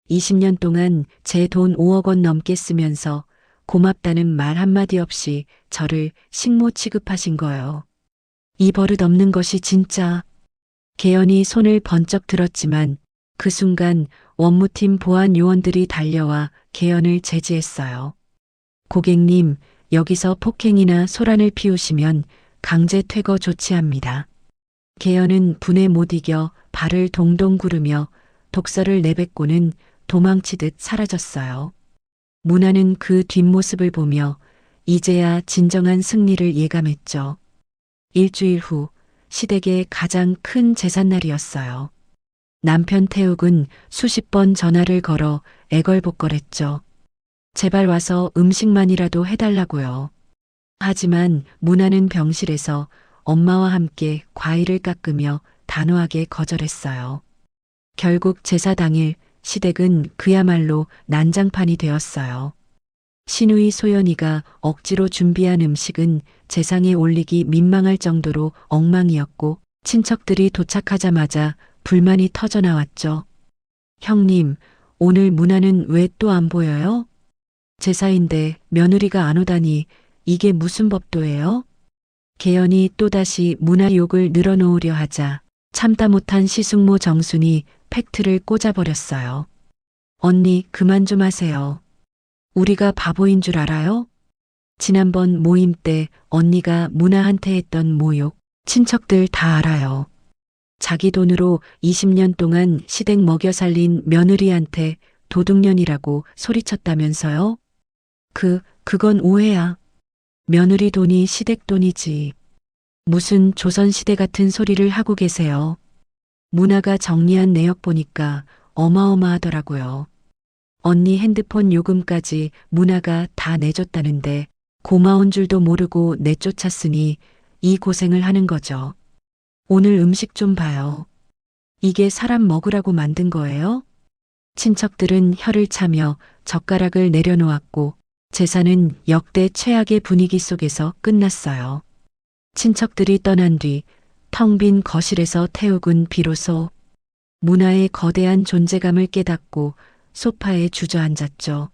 A: 20년 동안 제 돈 5억 원 넘게 쓰면서 고맙다는 말 한마디 없이 저를 식모 취급하신 거요. 이 버릇 없는 것이 진짜. 개연이 손을 번쩍 들었지만 그 순간 원무팀 보안 요원들이 달려와 개연을 제지했어요. 고객님, 여기서 폭행이나 소란을 피우시면 강제 퇴거 조치합니다. 개연은 분에 못 이겨 발을 동동 구르며 독서를 내뱉고는 도망치듯 사라졌어요. 문화는 그 뒷모습을 보며 이제야 진정한 승리를 예감했죠. 일주일 후 시댁의 가장 큰 제삿날이었어요. 남편 태욱은 수십 번 전화를 걸어 애걸복걸했죠. 제발 와서 음식만이라도 해달라고요. 하지만 문화는 병실에서 엄마와 함께 과일을 깎으며 단호하게 거절했어요. 결국 제사 당일 시댁은 그야말로 난장판이 되었어요. 시누이 소연이가 억지로 준비한 음식은 제상에 올리기 민망할 정도로 엉망이었고 친척들이 도착하자마자 불만이 터져나왔죠. 형님, 오늘 문화는 왜 또 안 보여요? 제사인데 며느리가 안 오다니 이게 무슨 법도예요? 개연이 또다시 문화 욕을 늘어놓으려 하자 참다 못한 시숙모 정순이 팩트를 꽂아버렸어요. 언니, 그만 좀 하세요. 우리가 바보인 줄 알아요? 지난번 모임 때 언니가 문화한테 했던 모욕, 친척들 다 알아요. 자기 돈으로 20년 동안 시댁 먹여 살린 며느리한테 도둑년이라고 소리쳤다면서요? 그건 오해야. 며느리 돈이 시댁 돈이지. 무슨 조선시대 같은 소리를 하고 계세요. 문화가 정리한 내역 보니까 어마어마하더라고요. 언니 핸드폰 요금까지 문화가 다 내줬다는데 고마운 줄도 모르고 내쫓았으니 이 고생을 하는 거죠. 오늘 음식 좀 봐요. 이게 사람 먹으라고 만든 거예요? 친척들은 혀를 차며 젓가락을 내려놓았고 제사는 역대 최악의 분위기 속에서 끝났어요. 친척들이 떠난 뒤 텅 빈 거실에서 태욱은 비로소 문화의 거대한 존재감을 깨닫고 소파에 주저앉았죠.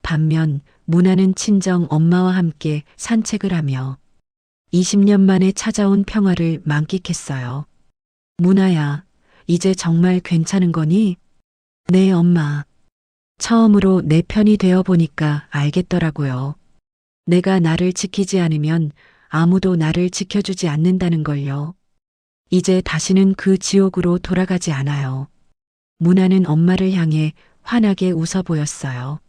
A: 반면 문화는 친정 엄마와 함께 산책을 하며 20년 만에 찾아온 평화를 만끽했어요. 문화야, 이제 정말 괜찮은 거니? 네, 엄마. 처음으로 내 편이 되어 보니까 알겠더라고요. 내가 나를 지키지 않으면 아무도 나를 지켜주지 않는다는 걸요. 이제 다시는 그 지옥으로 돌아가지 않아요. 문화는 엄마를 향해 환하게 웃어 보였어요.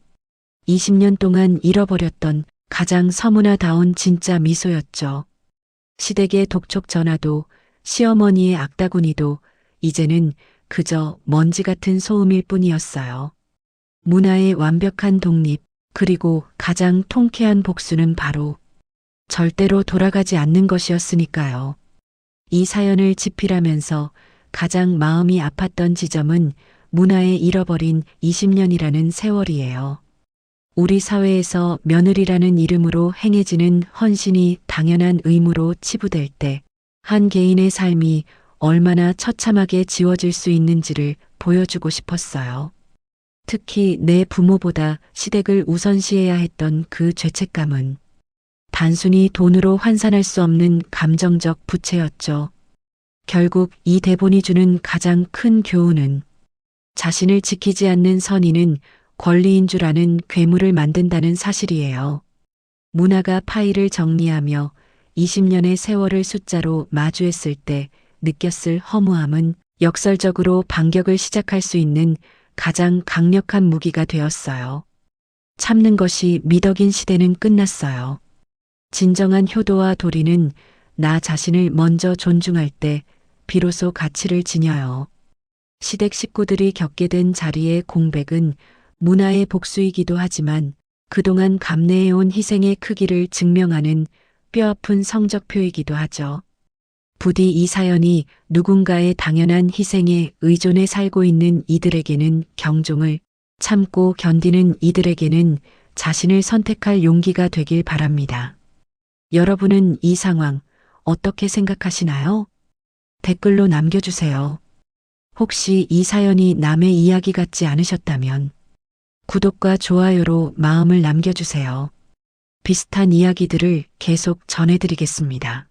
A: 20년 동안 잃어버렸던 가장 서문화다운 진짜 미소였죠. 시댁의 독촉 전화도 시어머니의 악다구니도 이제는 그저 먼지 같은 소음일 뿐이었어요. 문화의 완벽한 독립, 그리고 가장 통쾌한 복수는 바로 절대로 돌아가지 않는 것이었으니까요. 이 사연을 집필하면서 가장 마음이 아팠던 지점은 문화의 잃어버린 20년이라는 세월이에요. 우리 사회에서 며느리라는 이름으로 행해지는 헌신이 당연한 의무로 치부될 때 한 개인의 삶이 얼마나 처참하게 지워질 수 있는지를 보여주고 싶었어요. 특히 내 부모보다 시댁을 우선시해야 했던 그 죄책감은 단순히 돈으로 환산할 수 없는 감정적 부채였죠. 결국 이 대본이 주는 가장 큰 교훈은 자신을 지키지 않는 선의는 권리인 줄 아는 괴물을 만든다는 사실이에요. 문화가 파일을 정리하며 20년의 세월을 숫자로 마주했을 때 느꼈을 허무함은 역설적으로 반격을 시작할 수 있는 가장 강력한 무기가 되었어요. 참는 것이 미덕인 시대는 끝났어요. 진정한 효도와 도리는 나 자신을 먼저 존중할 때 비로소 가치를 지녀요. 시댁 식구들이 겪게 된 자리의 공백은 문화의 복수이기도 하지만 그동안 감내해온 희생의 크기를 증명하는 뼈아픈 성적표이기도 하죠. 부디 이 사연이 누군가의 당연한 희생에 의존해 살고 있는 이들에게는 경종을, 참고 견디는 이들에게는 자신을 선택할 용기가 되길 바랍니다. 여러분은 이 상황 어떻게 생각하시나요? 댓글로 남겨주세요. 혹시 이 사연이 남의 이야기 같지 않으셨다면 구독과 좋아요로 마음을 남겨주세요. 비슷한 이야기들을 계속 전해드리겠습니다.